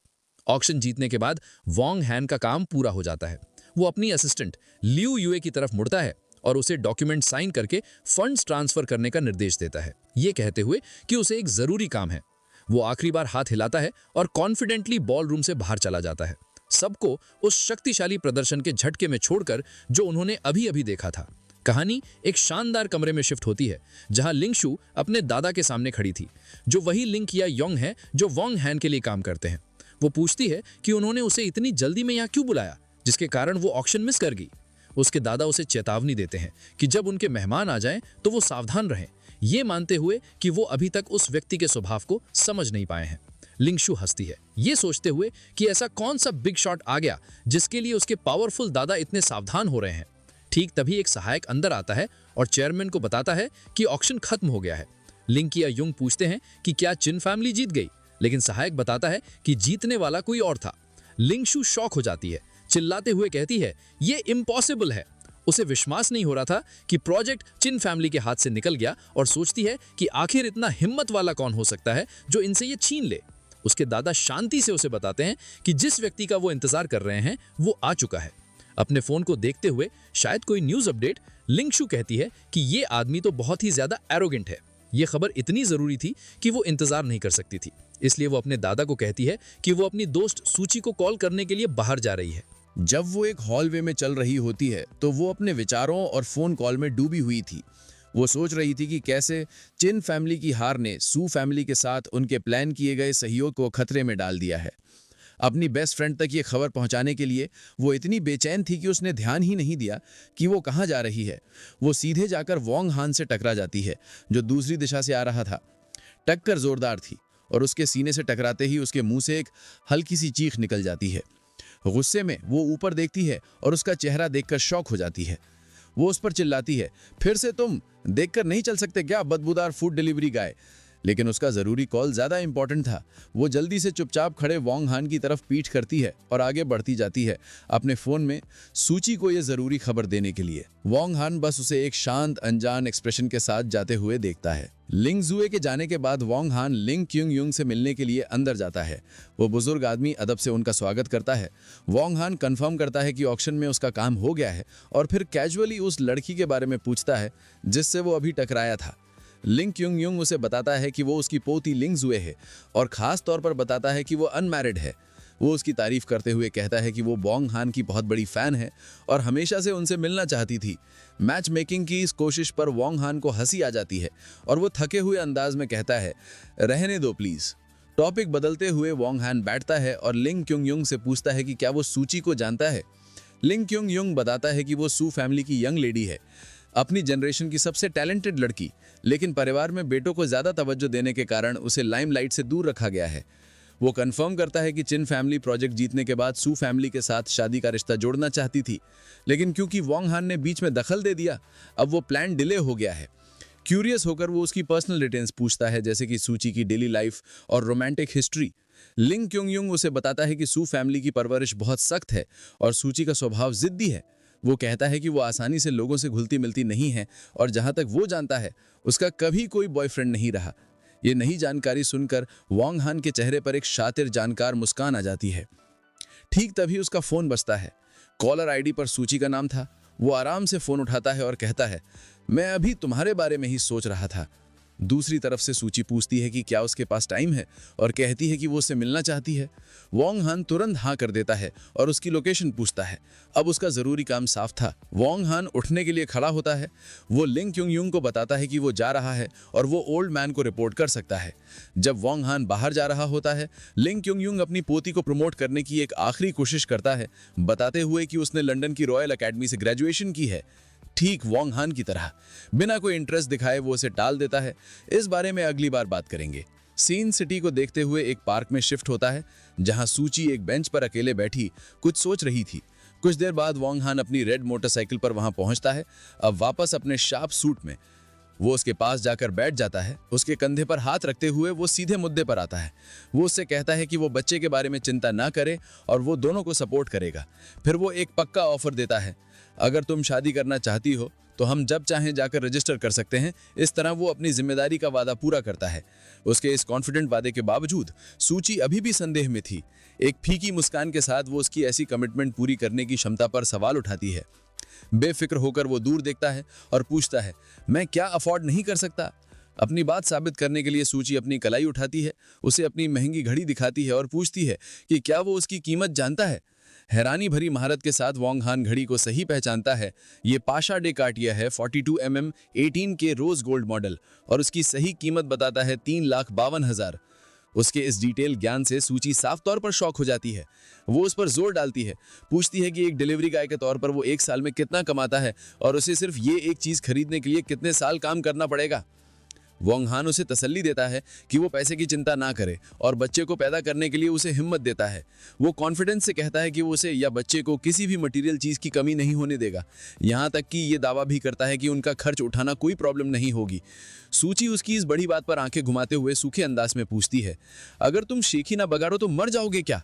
ऑक्शन जीतने के बाद वॉन्ग हैन का काम पूरा हो जाता है। वो अपनी असिस्टेंट लियू यूए की तरफ मुड़ता है और उसे डॉक्यूमेंट साइन करके फंड्स ट्रांसफर करने का निर्देश देता है, ये कहते हुए कि उसे एक जरूरी काम है। वो आखिरी बार हाथ हिलाता है और कॉन्फिडेंटली बॉल रूम से बाहर चला जाता है, सबको उस शक्तिशाली प्रदर्शन के झटके में छोड़कर जो उन्होंने अभी अभी देखा था। कहानी एक शानदार कमरे में शिफ्ट होती है जहां लिंगशु अपने दादा के सामने खड़ी थी, जो वही लिंग या योंग है जो वॉन्ग हैन के लिए काम करते हैं। वो पूछती है कि उन्होंने उसे इतनी जल्दी में यहाँ क्यों बुलाया, जिसके कारण वो ऑक्शन मिस कर गई। उसके दादा उसे चेतावनी देते हैं कि जब उनके मेहमान आ जाएं तो वो सावधान रहें, ये मानते हुए कि वो अभी तक उस व्यक्ति के स्वभाव को समझ नहीं पाए हैं। लिंगशु हंसती है, ये सोचते हुए कि ऐसा कौन सा बिग शॉट आ गया जिसके लिए उसके पावरफुल दादा इतने सावधान हो रहे हैं। ठीक तभी एक सहायक अंदर आता है और चेयरमैन को बताता है कि ऑक्शन खत्म हो गया है। लिंग या युंग पूछते हैं कि क्या चिन फैमिली जीत गई, लेकिन सहायक बताता है कि जीतने वाला कोई और था। लिंगशु शॉक हो जाती है, चिल्लाते हुए कहती है, ये इम्पॉसिबल है। उसे विश्वास नहीं हो रहा था कि प्रोजेक्ट चिन फैमिली के हाथ से निकल गया और सोचती है कि आखिर इतना हिम्मत वाला कौन हो सकता है जो इनसे ये छीन ले। उसके दादा शांति से उसे बताते हैं कि जिस व्यक्ति का वो इंतजार कर रहे हैं वो आ चुका है। अपने फोन को देखते हुए शायद कोई न्यूज अपडेट, लिंगशु कहती है कि ये आदमी तो बहुत ही ज्यादा एरोगेंट है। ये खबर इतनी जरूरी थी कि वो इंतजार नहीं कर सकती थी, इसलिए वो अपने दादा को कहती है कि वो अपनी दोस्त सूची को कॉल करने के लिए बाहर जा रही है। जब वो एक हॉलवे में चल रही होती है तो वो अपने विचारों और फोन कॉल में डूबी हुई थी। वो सोच रही थी कि कैसे चिन फैमिली की हार ने सू फैमिली के साथ उनके प्लान किए गए सहयोग को खतरे में डाल दिया है। अपनी बेस्ट फ्रेंड तक ये खबर पहुंचाने के लिए वो इतनी बेचैन थी कि उसने ध्यान ही नहीं दिया कि वो कहाँ जा रही है। वो सीधे जाकर वॉन्ग हान से टकरा जाती है जो दूसरी दिशा से आ रहा था। टक्कर जोरदार थी और उसके सीने से टकराते ही उसके मुंह से एक हल्की सी चीख निकल जाती है। गुस्से में वो ऊपर देखती है और उसका चेहरा देखकर शॉक हो जाती है। वो उस पर चिल्लाती है, फिर से तुम देखकर नहीं चल सकते क्या, बदबूदार फूड डिलीवरी गाय? लेकिन उसका ज़रूरी कॉल ज़्यादा इंपॉर्टेंट था। वो जल्दी से चुपचाप खड़े वॉन्ग हान की तरफ पीठ करती है और आगे बढ़ती जाती है अपने फ़ोन में सूची को ये ज़रूरी खबर देने के लिए। वॉन्ग हान बस उसे एक शांत अनजान एक्सप्रेशन के साथ जाते हुए देखता है। लिंग जुए के जाने के बाद वॉन्ग हान लिंग क्युंग युंग से मिलने के लिए अंदर जाता है। वो बुजुर्ग आदमी अदब से उनका स्वागत करता है। वॉन्ग हान कंफर्म करता है कि ऑक्शन में उसका काम हो गया है और फिर कैजुअली उस लड़की के बारे में पूछता है जिससे वो अभी टकराया था। लिंग क्युंग युंग उसे बताता है कि वो उसकी पोती लिंग जुए है और खास तौर पर बताता है कि वो अनमैरिड है। वो उसकी तारीफ करते हुए कहता है कि वो वॉन्ग हान की बहुत बड़ी फैन है और हमेशा से उनसे मिलना चाहती थी। मैच मेकिंग की इस कोशिश पर वॉन्ग हान को हंसी आ जाती है और वो थके हुए अंदाज में कहता है, रहने दो प्लीज। टॉपिक बदलते हुए वॉन्ग हान बैठता है और लिंग क्युंग युंग से पूछता है कि क्या वो सूची को जानता है। लिंग क्युंग युंग बताता है कि वो सू फैमिली की यंग लेडी है, अपनी जनरेशन की सबसे टैलेंटेड लड़की, लेकिन परिवार में बेटों को ज्यादा तवज्जो देने के कारण उसे लाइमलाइट से दूर रखा गया है। वो कंफर्म करता है कि चिन फैमिली प्रोजेक्ट जीतने के बाद सू फैमिली के साथ शादी का रिश्ता जोड़ना चाहती थी, लेकिन क्योंकि वॉन्ग हान ने बीच में दखल दे दिया, अब वो प्लान डिले हो गया है। क्यूरियस होकर वो उसकी पर्सनल डिटेल्स पूछता है, जैसे कि सूची की डेली लाइफ और रोमांटिक हिस्ट्री। लिंग क्युंग युंग उसे बताता है कि सू फैमिली की परवरिश बहुत सख्त है और सूची का स्वभाव जिद्दी है। वो कहता है कि वो आसानी से लोगों से घुलती मिलती नहीं है और जहां तक वो जानता है उसका कभी कोई बॉयफ्रेंड नहीं रहा। ये नई जानकारी सुनकर वॉन्ग हान के चेहरे पर एक शातिर जानकार मुस्कान आ जाती है। ठीक तभी उसका फोन बजता है। कॉलर आईडी पर सूची का नाम था। वो आराम से फोन उठाता है और कहता है, मैं अभी तुम्हारे बारे में ही सोच रहा था। दूसरी तरफ से सूची पूछती है कि क्या उसके पास टाइम है और कहती है कि वो उससे मिलना चाहती है। वॉन्ग हान तुरंत हाँ कर देता है और उसकी लोकेशन पूछता है। अब उसका जरूरी काम साफ था। वॉन्ग हान उठने के लिए खड़ा होता है। वो लिंग क्युंग युंग को बताता है कि वो जा रहा है और वो ओल्ड मैन को रिपोर्ट कर सकता है। जब वॉन्ग हान बाहर जा रहा होता है, लिंग क्युंग युंग अपनी पोती को प्रमोट करने की एक आखिरी कोशिश करता है, बताते हुए कि उसने लंदन की रॉयल अकेडमी से ग्रेजुएशन की है। ठीक वॉन्ग हान की तरह बिना कोई इंटरेस्ट दिखाए वो उसे टाल देता है। इस बारे में अगली बार बात करेंगे। सीन सिटी को देखते हुए एक पार्क में शिफ्ट होता है, जहां सूची एक बेंच पर अकेले बैठी कुछ सोच रही थी। कुछ देर बाद वॉन्ग हान अपनी रेड मोटरसाइकिल पर वहां पहुंचता है, अब वापस अपने शार्प सूट में। वो उसके पास जाकर बैठ जाता है। उसके कंधे पर हाथ रखते हुए वो सीधे मुद्दे पर आता है। वो उससे कहता है कि वो बच्चे के बारे में चिंता ना करे और वो दोनों को सपोर्ट करेगा। फिर वो एक पक्का ऑफर देता है, अगर तुम शादी करना चाहती हो तो हम जब चाहें जाकर रजिस्टर कर सकते हैं। इस तरह वो अपनी जिम्मेदारी का वादा पूरा करता है। उसके इस कॉन्फिडेंट वादे के बावजूद सूची अभी भी संदेह में थी। एक फीकी मुस्कान के साथ वो उसकी ऐसी कमिटमेंट पूरी करने की क्षमता पर सवाल उठाती है। बेफिक्र होकर वो दूर देखता है और पूछता है, मैं क्या अफोर्ड नहीं कर सकता। अपनी बात साबित करने के लिए सूची अपनी कलाई उठाती है, उसे अपनी महंगी घड़ी दिखाती है और पूछती है कि क्या वो उसकी कीमत जानता है। हैरानी भरी महारत के साथ वॉन्ग हान घड़ी को सही पहचानता है। ये पाशा डे कार्टियर है, 42 mm 18K rose gold model, और उसकी सही कीमत बताता है 3,52,000। उसके इस डिटेल ज्ञान से सूची साफ तौर पर शॉक हो जाती है। वो उस पर जोर डालती है, पूछती है कि एक डिलीवरी गाय के तौर पर वो एक साल में कितना कमाता है और उसे सिर्फ ये एक चीज खरीदने के लिए कितने साल काम करना पड़ेगा। वॉन्ग हान उसे तसल्ली देता है कि वो पैसे की चिंता ना करे और बच्चे को पैदा करने के लिए उसे हिम्मत देता है। वो कॉन्फिडेंस से कहता है कि वो उसे या बच्चे को किसी भी मटेरियल चीज की कमी नहीं होने देगा। यहाँ तक कि ये दावा भी करता है कि उनका खर्च उठाना कोई प्रॉब्लम नहीं होगी। सूची उसकी इस बड़ी बात पर आंखें घुमाते हुए सूखे अंदाज में पूछती है, अगर तुम शेखी ना बगाड़ो तो मर जाओगे क्या।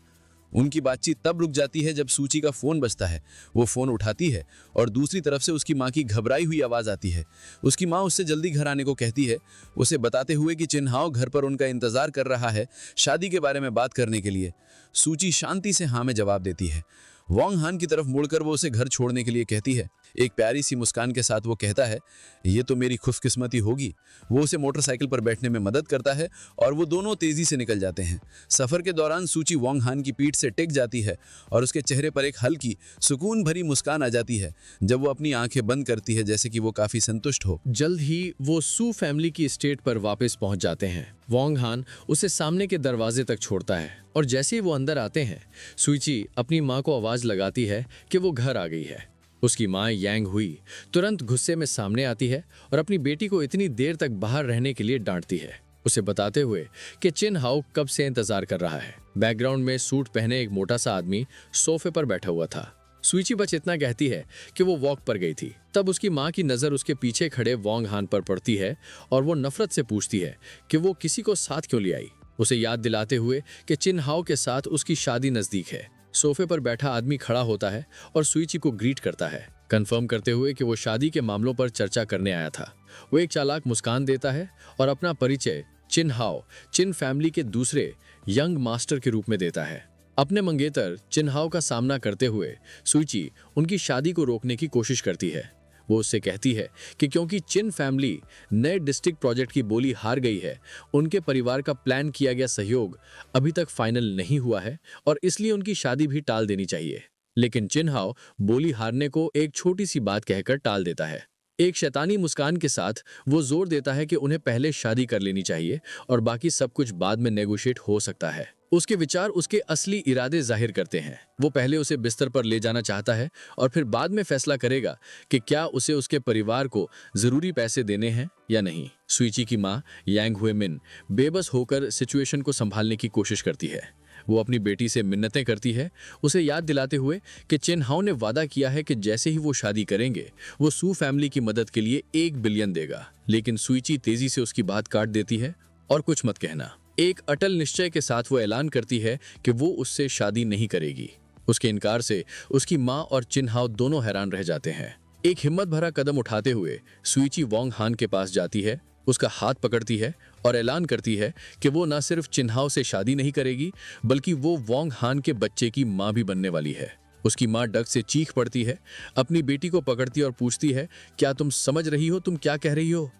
उनकी बातचीत तब रुक जाती है जब सूची का फोन बजता है। वो फोन उठाती है और दूसरी तरफ से उसकी माँ की घबराई हुई आवाज आती है। उसकी माँ उससे जल्दी घर आने को कहती है, उसे बताते हुए कि चिन्हाओ घर पर उनका इंतजार कर रहा है शादी के बारे में बात करने के लिए। सूची शांति से हाँ में जवाब देती है। वॉन्ग हान की तरफ मुड़कर वो उसे घर छोड़ने के लिए कहती है। एक प्यारी सी मुस्कान के साथ वो कहता है, ये तो मेरी खुशकिस्मती होगी। वो उसे मोटरसाइकिल पर बैठने में मदद करता है और वो दोनों तेजी से निकल जाते हैं। सफर के दौरान सूची वॉन्ग हान की पीठ से टिक जाती है और उसके चेहरे पर एक हल्की सुकून भरी मुस्कान आ जाती है जब वो अपनी आंखें बंद करती है, जैसे कि वो काफी संतुष्ट हो। जल्द ही वो सू फैमिली की एस्टेट पर वापस पहुंच जाते हैं। वॉन्ग हान उसे सामने के दरवाजे तक छोड़ता है और जैसे ही वो अंदर आते हैं, सूची अपनी माँ को आवाज लगाती है कि वो घर आ गई है। उसकी माँ यांग हुई तुरंत गुस्से में सामने आती है और अपनी बेटी को इतनी देर तक बाहर रहने के लिए डांटती है, उसे बताते हुए कि चिन हाउ कब से इंतजार कर रहा है। बैकग्राउंड में सूट पहने एक मोटा सा आदमी सोफे पर बैठा हुआ था। सुईची बस इतना कहती है कि वो वॉक पर गई थी। तब उसकी माँ की नज़र उसके पीछे खड़े वोंग हान पर पड़ती है और वो नफरत से पूछती है कि वो किसी को साथ क्यों ले आई, उसे याद दिलाते हुए कि चिन हाओ के साथ उसकी शादी नज़दीक है। सोफे पर बैठा आदमी खड़ा होता है और सुईची को ग्रीट करता है, कंफर्म करते हुए कि वो शादी के मामलों पर चर्चा करने आया था। वो एक चालाक मुस्कान देता है और अपना परिचय चिन हाओ, चिन फैमिली के दूसरे यंग मास्टर के रूप में देता है। अपने मंगेतर चिन हाओ का सामना करते हुए सुईची उनकी शादी को रोकने की कोशिश करती है। वो उससे कहती है कि क्योंकि चिन फैमिली नए डिस्ट्रिक्ट प्रोजेक्ट की बोली हार गई है, उनके परिवार का प्लान किया गया सहयोग अभी तक फाइनल नहीं हुआ है और इसलिए उनकी शादी भी टाल देनी चाहिए। लेकिन चिन हाओ बोली हारने को एक छोटी सी बात कहकर टाल देता है। एक शैतानी मुस्कान के साथ वो जोर देता है कि उन्हें पहले शादी कर लेनी चाहिए और बाकी सब कुछ बाद में नेगोशिएट हो सकता है। उसके विचार उसके असली इरादे जाहिर करते हैं। वो पहले उसे बिस्तर पर ले जाना चाहता है और फिर बाद में फैसला करेगा कि क्या उसे उसके परिवार को जरूरी पैसे देने हैं या नहीं। सुईची की माँ यांग हुएमिन बेबस होकर सिचुएशन को संभालने की कोशिश करती है। वो अपनी बेटी से मिन्नतें करती है, उसे याद दिलाते हुए कि चिन हाओ ने वादा किया है कि जैसे ही वो शादी करेंगे वो सू फैमिली की मदद के लिए 1 बिलियन देगा। लेकिन सुईची तेजी से उसकी बात काट देती है और कुछ मत कहना। एक अटल निश्चय के साथ वो ऐलान करती है कि वो उससे शादी नहीं करेगी। उसके इनकार से उसकी माँ और चिन हाओ दोनों हैरान रह जाते हैं। एक हिम्मत भरा कदम उठाते हुए सुईची वोंग हान के पास जाती है, उसका हाथ पकड़ती है और ऐलान करती है कि वो न सिर्फ चिन हाओ से शादी नहीं करेगी बल्कि वो वोंग हान के बच्चे की माँ भी बनने वाली है। उसकी माँ डग से चीख पड़ती है, अपनी बेटी को पकड़ती और पूछती है, क्या तुम समझ रही हो तुम क्या कह रही हो?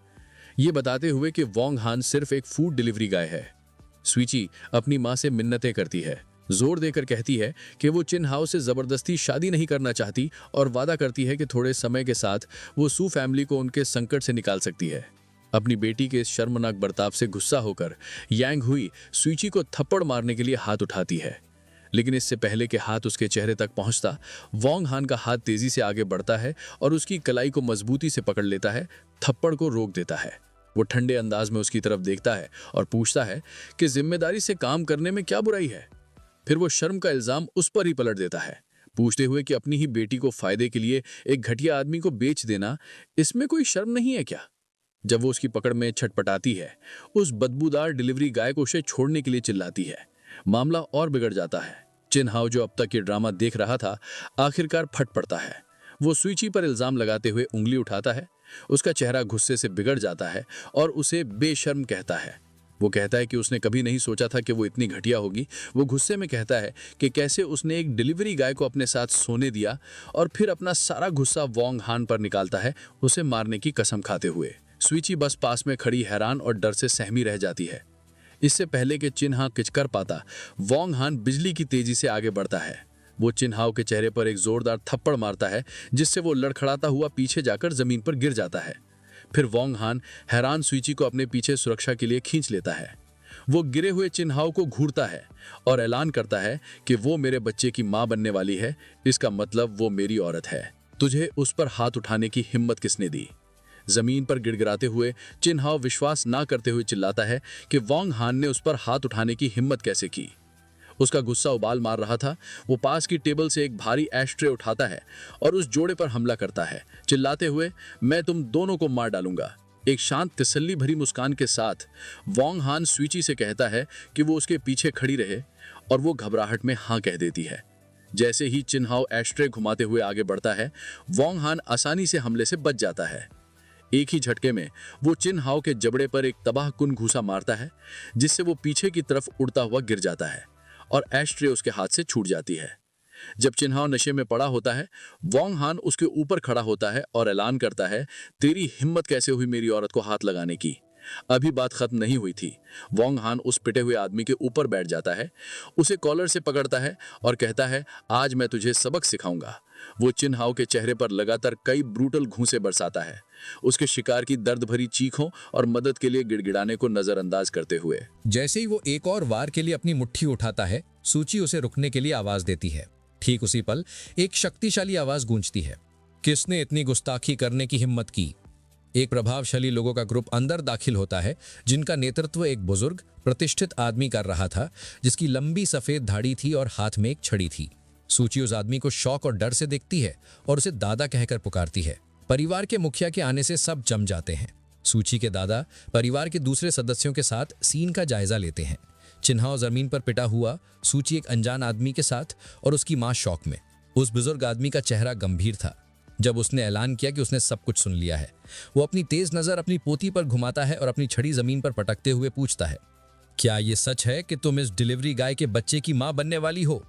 ये बताते हुए कि वोंग हान सिर्फ एक फूड डिलीवरी गाय है। सुईची अपनी माँ से मिन्नतें करती है, जोर देकर कहती है कि वो चिन हाओ से जबरदस्ती शादी नहीं करना चाहती और वादा करती है कि थोड़े समय के साथ वो सू फैमिली को उनके संकट से निकाल सकती है। अपनी बेटी के इस शर्मनाक बर्ताव से गुस्सा होकर यांग हुई सुईची को थप्पड़ मारने के लिए हाथ उठाती है, लेकिन इससे पहले कि हाथ उसके चेहरे तक पहुंचता, वोंग हान का हाथ तेजी से आगे बढ़ता है और उसकी कलाई को मजबूती से पकड़ लेता है, थप्पड़ को रोक देता है। वो ठंडे अंदाज में उसकी तरफ देखता है और पूछता है कि जिम्मेदारी से काम करने में क्या बुराई है। फिर वो शर्म का इल्जाम उस पर ही पलट देता है, पूछते हुए कि अपनी ही बेटी को फायदे के लिए एक घटिया आदमी को बेच देना, इसमें कोई शर्म नहीं है क्या? जब वो उसकी पकड़ में छटपटाती है, उस बदबूदार डिलीवरी गाय को उसे छोड़ने के लिए चिल्लाती है। मामला और बिगड़ जाता है। चिन हाओ जो अब तक ये ड्रामा देख रहा था, आखिरकार फट पड़ता है। वो सुईची पर इल्जाम लगाते हुए उंगली उठाता है। उसका चेहरा गुस्से से बिगड़ जाता है और उसे बेशर्म कहता है। वो कहता है कि उसने कभी नहीं सोचा था कि वो इतनी घटिया होगी। वो गुस्से में कहता है कि कैसे उसने एक डिलीवरी गाय को अपने साथ सोने दिया और फिर अपना सारा गुस्सा वोंग हान पर निकालता है, उसे मारने की कसम खाते हुए। सुईची बस पास में खड़ी हैरान और डर से सहमी रह जाती है। इससे पहले कि चिन हाओ कुछ कर पाता, वोंग हान बिजली की तेजी से आगे बढ़ता है। वो चिन हाओ के चेहरे पर एक जोरदार थप्पड़ मारता है, जिससे वो लड़खड़ाता हुआ पीछे जाकर जमीन पर गिर जाता है। फिर वोंग हान हैरान सुईची को अपने पीछे सुरक्षा के लिए खींच लेता है। वो गिरे हुए चिन हाओ को घूरता है और ऐलान करता है कि वो मेरे बच्चे की मां बनने वाली है, इसका मतलब वो मेरी औरत है। तुझे उस पर हाथ उठाने की हिम्मत किसने दी? जमीन पर गिड़गिड़ाते हुए चिन हाओ विश्वास ना करते हुए चिल्लाता है कि वोंग हान ने उस पर हाथ उठाने की हिम्मत कैसे की। उसका गुस्सा उबाल मार रहा था। वो पास की टेबल से एक भारी एशट्रे उठाता है और उस जोड़े पर हमला करता है, चिल्लाते हुए, मैं तुम दोनों को मार डालूंगा। एक शांत तसल्ली भरी मुस्कान के साथ वोंग हान सुईची से कहता है कि वो उसके पीछे खड़ी रहे और वो घबराहट में हाँ कह देती है। जैसे ही चिन हाओ एशट्रे घुमाते हुए आगे बढ़ता है, वोंग हान आसानी से हमले से बच जाता है। एक ही झटके में वो चिन हाओ के जबड़े पर एक तबाहकुन घूसा मारता है, जिससे वो पीछे की तरफ उड़ता हुआ गिर जाता है और एशट्रे उसके हाथ से छूट जाती है। जब चिन हाओ नशे में पड़ा होता है, वोंग हान उसके ऊपर खड़ा होता है और ऐलान करता है, तेरी हिम्मत कैसे हुई मेरी औरत को हाथ लगाने की? अभी बात खत्म नहीं हुई थी। वोंग हान उस पिटे हुए आदमी के ऊपर बैठ जाता है, उसे कॉलर से पकड़ता है और कहता है, आज मैं तुझे सबक सिखाऊंगा। वो चिन हाओ के चेहरे पर लगातार कई ब्रूटल घूंसे बरसाता है, उसके शिकार की दर्द भरी चीखों और मदद के लिए गिड़गिड़ाने को नजरअंदाज करते हुए। जैसे ही वो एक और वार के लिए अपनी मुट्ठी उठाता है, सूची उसे रुकने के लिए आवाज देती है। ठीक उसी पल एक शक्तिशाली आवाज गूंजती है, किसने इतनी गुस्ताखी करने की हिम्मत की? एक प्रभावशाली लोगों का ग्रुप अंदर दाखिल होता है, जिनका नेतृत्व एक बुजुर्ग प्रतिष्ठित आदमी कर रहा था, जिसकी लंबी सफेद दाढ़ी थी और हाथ में एक छड़ी थी। सूची उस आदमी को शौक और डर से देखती है और उसे दादा कहकर पुकारती है। परिवार के मुखिया के आने से सब जम जाते हैं। सूची के दादा परिवार के दूसरे सदस्यों के साथ सीन का जायजा लेते हैं। चिन्हाव जमीन पर पिटा हुआ, सूची एक अनजान आदमी के साथ और उसकी मां शौक में। उस बुजुर्ग आदमी का चेहरा गंभीर था। जब उसने ऐलान किया कि उसने सब कुछ सुन लिया है, वो अपनी तेज नजर अपनी पोती पर घुमाता है और अपनी छड़ी जमीन पर पटकते हुए पूछता है, क्या ये सच है कि तुम इस डिलीवरी गाय के बच्चे की मां बनने वाली हो?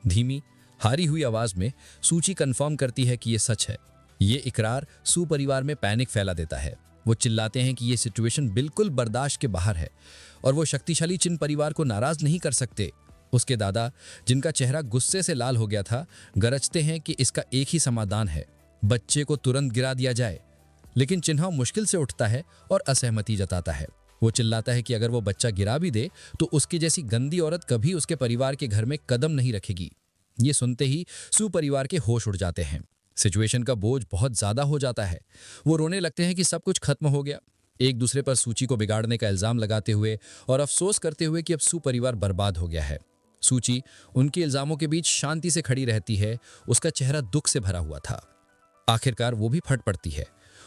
धीमी हारी हुई आवाज में सूची कंफर्म करती है कि ये सच है। ये इकरार सू परिवार में पैनिक फैला देता है। वो चिल्लाते हैं कि ये सिचुएशन बिल्कुल बर्दाश्त के बाहर है और वो शक्तिशाली चिन परिवार को नाराज नहीं कर सकते। उसके दादा, जिनका चेहरा गुस्से से लाल हो गया था, गरजते हैं कि इसका एक ही समाधान है, बच्चे को तुरंत गिरा दिया जाए। लेकिन चिन्हाव मुश्किल से उठता है और असहमति जताता है। वो चिल्लाता है कि अगर वो बच्चा गिरा भी दे तो उसकी जैसी गंदी औरत कभी उसके परिवार के घर में कदम नहीं रखेगी। ये सुनते ही सू परिवार के होश उड़ जाते हैं। सिचुएशन का बोझ बहुत ज्यादा हो जाता है। वो रोने लगते हैं कि सब कुछ खत्म हो गया, एक दूसरे पर सूची को बिगाड़ने का इल्जाम लगाते हुए और अफसोस करते हुए कि अब सू परिवार बर्बाद हो गया है। सूची उनके इल्जामों के बीच शांति से खड़ी रहती है। उसका चेहरा दुख से भरा हुआ था। आखिरकार वो भी फट पड़ती है।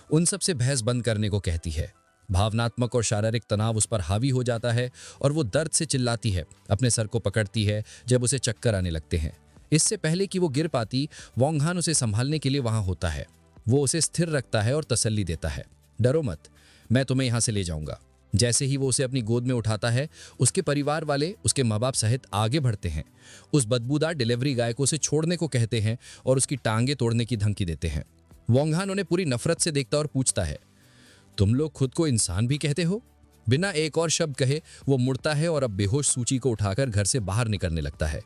उन सब से बहस बंद करने को कहती है। भावनात्मक और शारीरिक तनाव उस पर हावी हो जाता है और वो दर्द से चिल्लाती है, अपने सर को पकड़ती है जब उसे चक्कर आने लगते हैं। इससे पहले कि वो गिर पाती, वोंग हान उसे संभालने के लिए वहां होता है। वो उसे स्थिर रखता है और तसल्ली देता है, डरो मत, मैं तुम्हें यहां से ले जाऊंगा। जैसे ही वो उसे अपनी गोद में उठाता है, उसके परिवार वाले उसके माँ बाप सहित आगे बढ़ते हैं। उस बदबूदार डिलीवरी गाय को उसे छोड़ने को कहते हैं और उसकी टांगे तोड़ने की धमकी देते हैं। वोंग हान उन्हें पूरी नफरत से देखता और पूछता है, तुम लोग खुद को इंसान भी कहते हो? बिना एक और शब्द कहे वो मुड़ता है और अब बेहोश सूची को उठाकर घर से बाहर निकलने लगता है।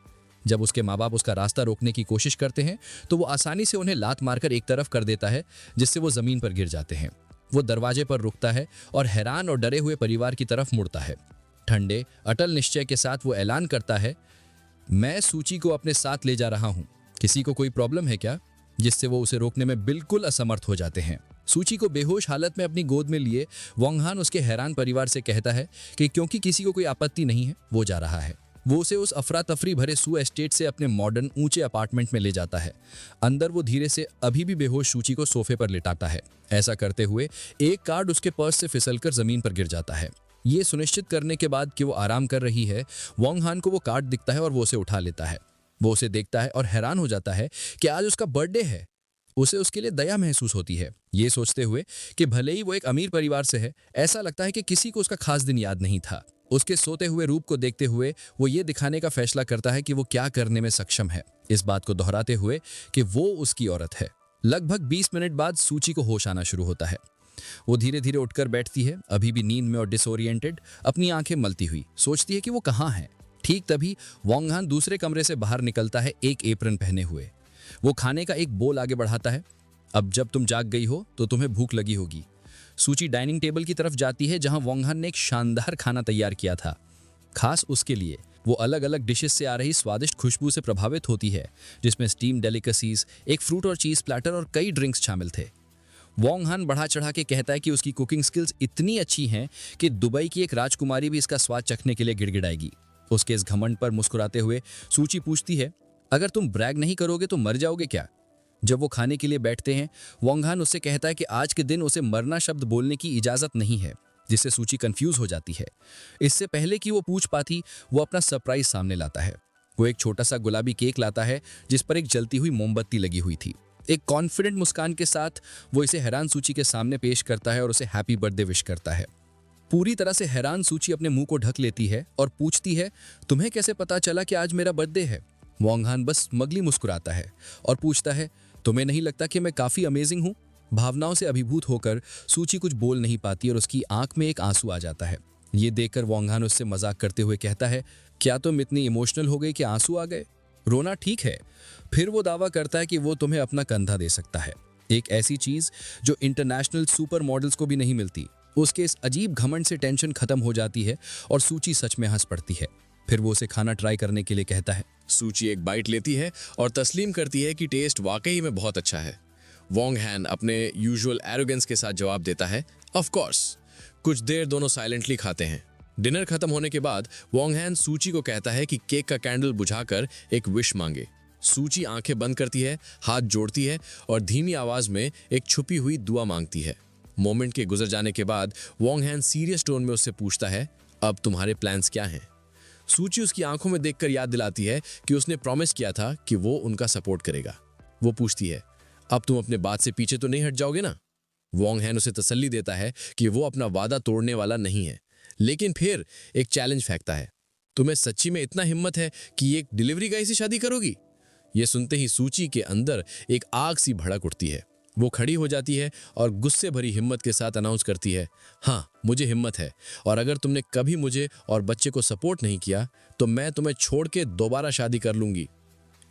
जब उसके माँ बाप उसका रास्ता रोकने की कोशिश करते हैं तो वो आसानी से उन्हें लात मारकर एक तरफ कर देता है, जिससे वो जमीन पर गिर जाते हैं। वो दरवाजे पर रुकता है और हैरान और डरे हुए परिवार की तरफ मुड़ता है। ठंडे अटल निश्चय के साथ वो ऐलान करता है, मैं सूची को अपने साथ ले जा रहा हूं, किसी को कोई प्रॉब्लम है क्या? जिससे वो उसे रोकने में बिल्कुल असमर्थ हो जाते हैं। सूची को बेहोश हालत में अपनी गोद में लिए वोंग हान उसके हैरान परिवार से कहता है कि क्योंकि किसी को कोई आपत्ति नहीं है, वो जा रहा है। वो उसे उस अफरा तफरी भरे सू एस्टेट से अपने मॉडर्न ऊंचे अपार्टमेंट में ले जाता है। अंदर वो धीरे से अभी भी बेहोश सूची को सोफे पर लिटाता है। ऐसा करते हुए एक कार्ड उसके पर्स से फिसलकर जमीन पर गिर जाता है। ये सुनिश्चित करने के बाद कि वो आराम कर रही है, वोंग हान को वो कार्ड दिखता है और वो उसे उठा लेता है। वो उसे देखता है और हैरान हो जाता है कि आज उसका बर्थडे है। उसे उसके लिए दया महसूस होती है, ये सोचते हुए कि भले ही वो एक अमीर परिवार से है, ऐसा लगता है कि किसी को उसका खास दिन याद नहीं था। उसके सोते हुए रूप को देखते हुए वो ये दिखाने का फैसला करता है कि वो क्या करने में सक्षम है, इस बात को दोहराते हुए कि वो उसकी औरत है। लगभग 20 मिनट बाद सूची को होश आना शुरू होता है। वो धीरे धीरे उठकर बैठती है, अभी भी नींद में और डिसोरिएंटेड, अपनी आंखें मलती हुई। सोचती है कि वो कहाँ है। ठीक तभी वोंग हान दूसरे कमरे से बाहर निकलता है, एक एप्रन पहने हुए। वो खाने का एक बोल आगे बढ़ाता है। अब जब तुम जाग गई हो तो तुम्हें भूख लगी होगी। सूची डाइनिंग टेबल की तरफ जाती है जहां वोंग हान ने एक शानदार खाना तैयार किया था, खास उसके लिए। वो अलग अलग डिशेस से आ रही स्वादिष्ट खुशबू से प्रभावित होती है, जिसमें स्टीम डेलिकेसीज, एक फ्रूट और चीज प्लेटर और कई ड्रिंक्स शामिल थे। वोंग हान बढ़ा चढ़ा के कहता है कि उसकी कुकिंग स्किल्स इतनी अच्छी हैं कि दुबई की एक राजकुमारी भी इसका स्वाद चखने के लिए गिड़गिड़ाएगी। उसके इस घमंड पर मुस्कुराते हुए सूची पूछती है, अगर तुम ब्रैग नहीं करोगे तो मर जाओगे क्या? जब वो खाने के लिए बैठते हैं, वोंग हान उससे कहता है कि आज के दिन उसे मरना शब्द बोलने की इजाजत नहीं है, जिससे सूची कंफ्यूज हो जाती है। इससे पहले कि वो पूछ पाती, वो अपना सरप्राइज सामने लाता है। वो एक छोटा सा गुलाबी केक लाता है जिस पर एक जलती हुई मोमबत्ती लगी हुई थी। एक कॉन्फिडेंट मुस्कान के साथ वो इसे हैरान सूची के सामने पेश करता है और उसे हैप्पी बर्थडे विश करता है। पूरी तरह से हैरान सूची अपने मुंह को ढक लेती है और पूछती है, तुम्हें कैसे पता चला कि आज मेरा बर्थडे है? वोंग हान बस मगली मुस्कुराता है और पूछता है, तुम्हें नहीं लगता कि मैं काफी अमेजिंग हूं? भावनाओं से अभिभूत होकर सूची कुछ बोल नहीं पाती और उसकी आंख में एक आंसू आ जाता है। ये देखकर वोंग हान उससे मजाक करते हुए कहता है, क्या तुम इतनी इमोशनल हो गई कि आंसू आ गए? रोना ठीक है। फिर वो दावा करता है कि वो तुम्हें अपना कंधा दे सकता है, एक ऐसी चीज जो इंटरनेशनल सुपर मॉडल्स को भी नहीं मिलती। उसके इस अजीब घमंड से टेंशन खत्म हो जाती है और सूची सच में हंस पड़ती है। फिर वो उसे खाना ट्राई करने के लिए कहता है। सूची एक बाइट लेती है और तस्लीम करती है कि टेस्ट वाकई में बहुत अच्छा है। वोंग हान अपने यूजुअल एरोगेंस के साथ जवाब देता है, ऑफ कोर्स। कुछ देर दोनों साइलेंटली खाते हैं। डिनर खत्म होने के बाद वोंग हान सूची को कहता है कि केक का कैंडल बुझाकर एक विश मांगे। सूची आंखें बंद करती है, हाथ जोड़ती है और धीमी आवाज में एक छुपी हुई दुआ मांगती है। मोमेंट के गुजर जाने के बाद वॉन्ग हैन सीरियस टोन में उससे पूछता है, अब तुम्हारे प्लान्स क्या हैं? सूची उसकी आंखों में देखकर याद दिलाती है कि उसने प्रॉमिस किया था कि वो उनका सपोर्ट करेगा। वो पूछती है, अब तुम अपने बात से पीछे तो नहीं हट जाओगे ना? वॉन्ग हैन उसे तसल्ली देता है कि वो अपना वादा तोड़ने वाला नहीं है, लेकिन फिर एक चैलेंज फेंकता है, तुम्हें सच्ची में इतना हिम्मत है कि एक डिलीवरी गाय से शादी करोगी? ये सुनते ही सूची के अंदर एक आग सी भड़क उठती है। वो खड़ी हो जाती है और गुस्से भरी हिम्मत के साथ अनाउंस करती है, हाँ मुझे हिम्मत है, और अगर तुमने कभी मुझे और बच्चे को सपोर्ट नहीं किया तो मैं तुम्हें छोड़ के दोबारा शादी कर लूंगी।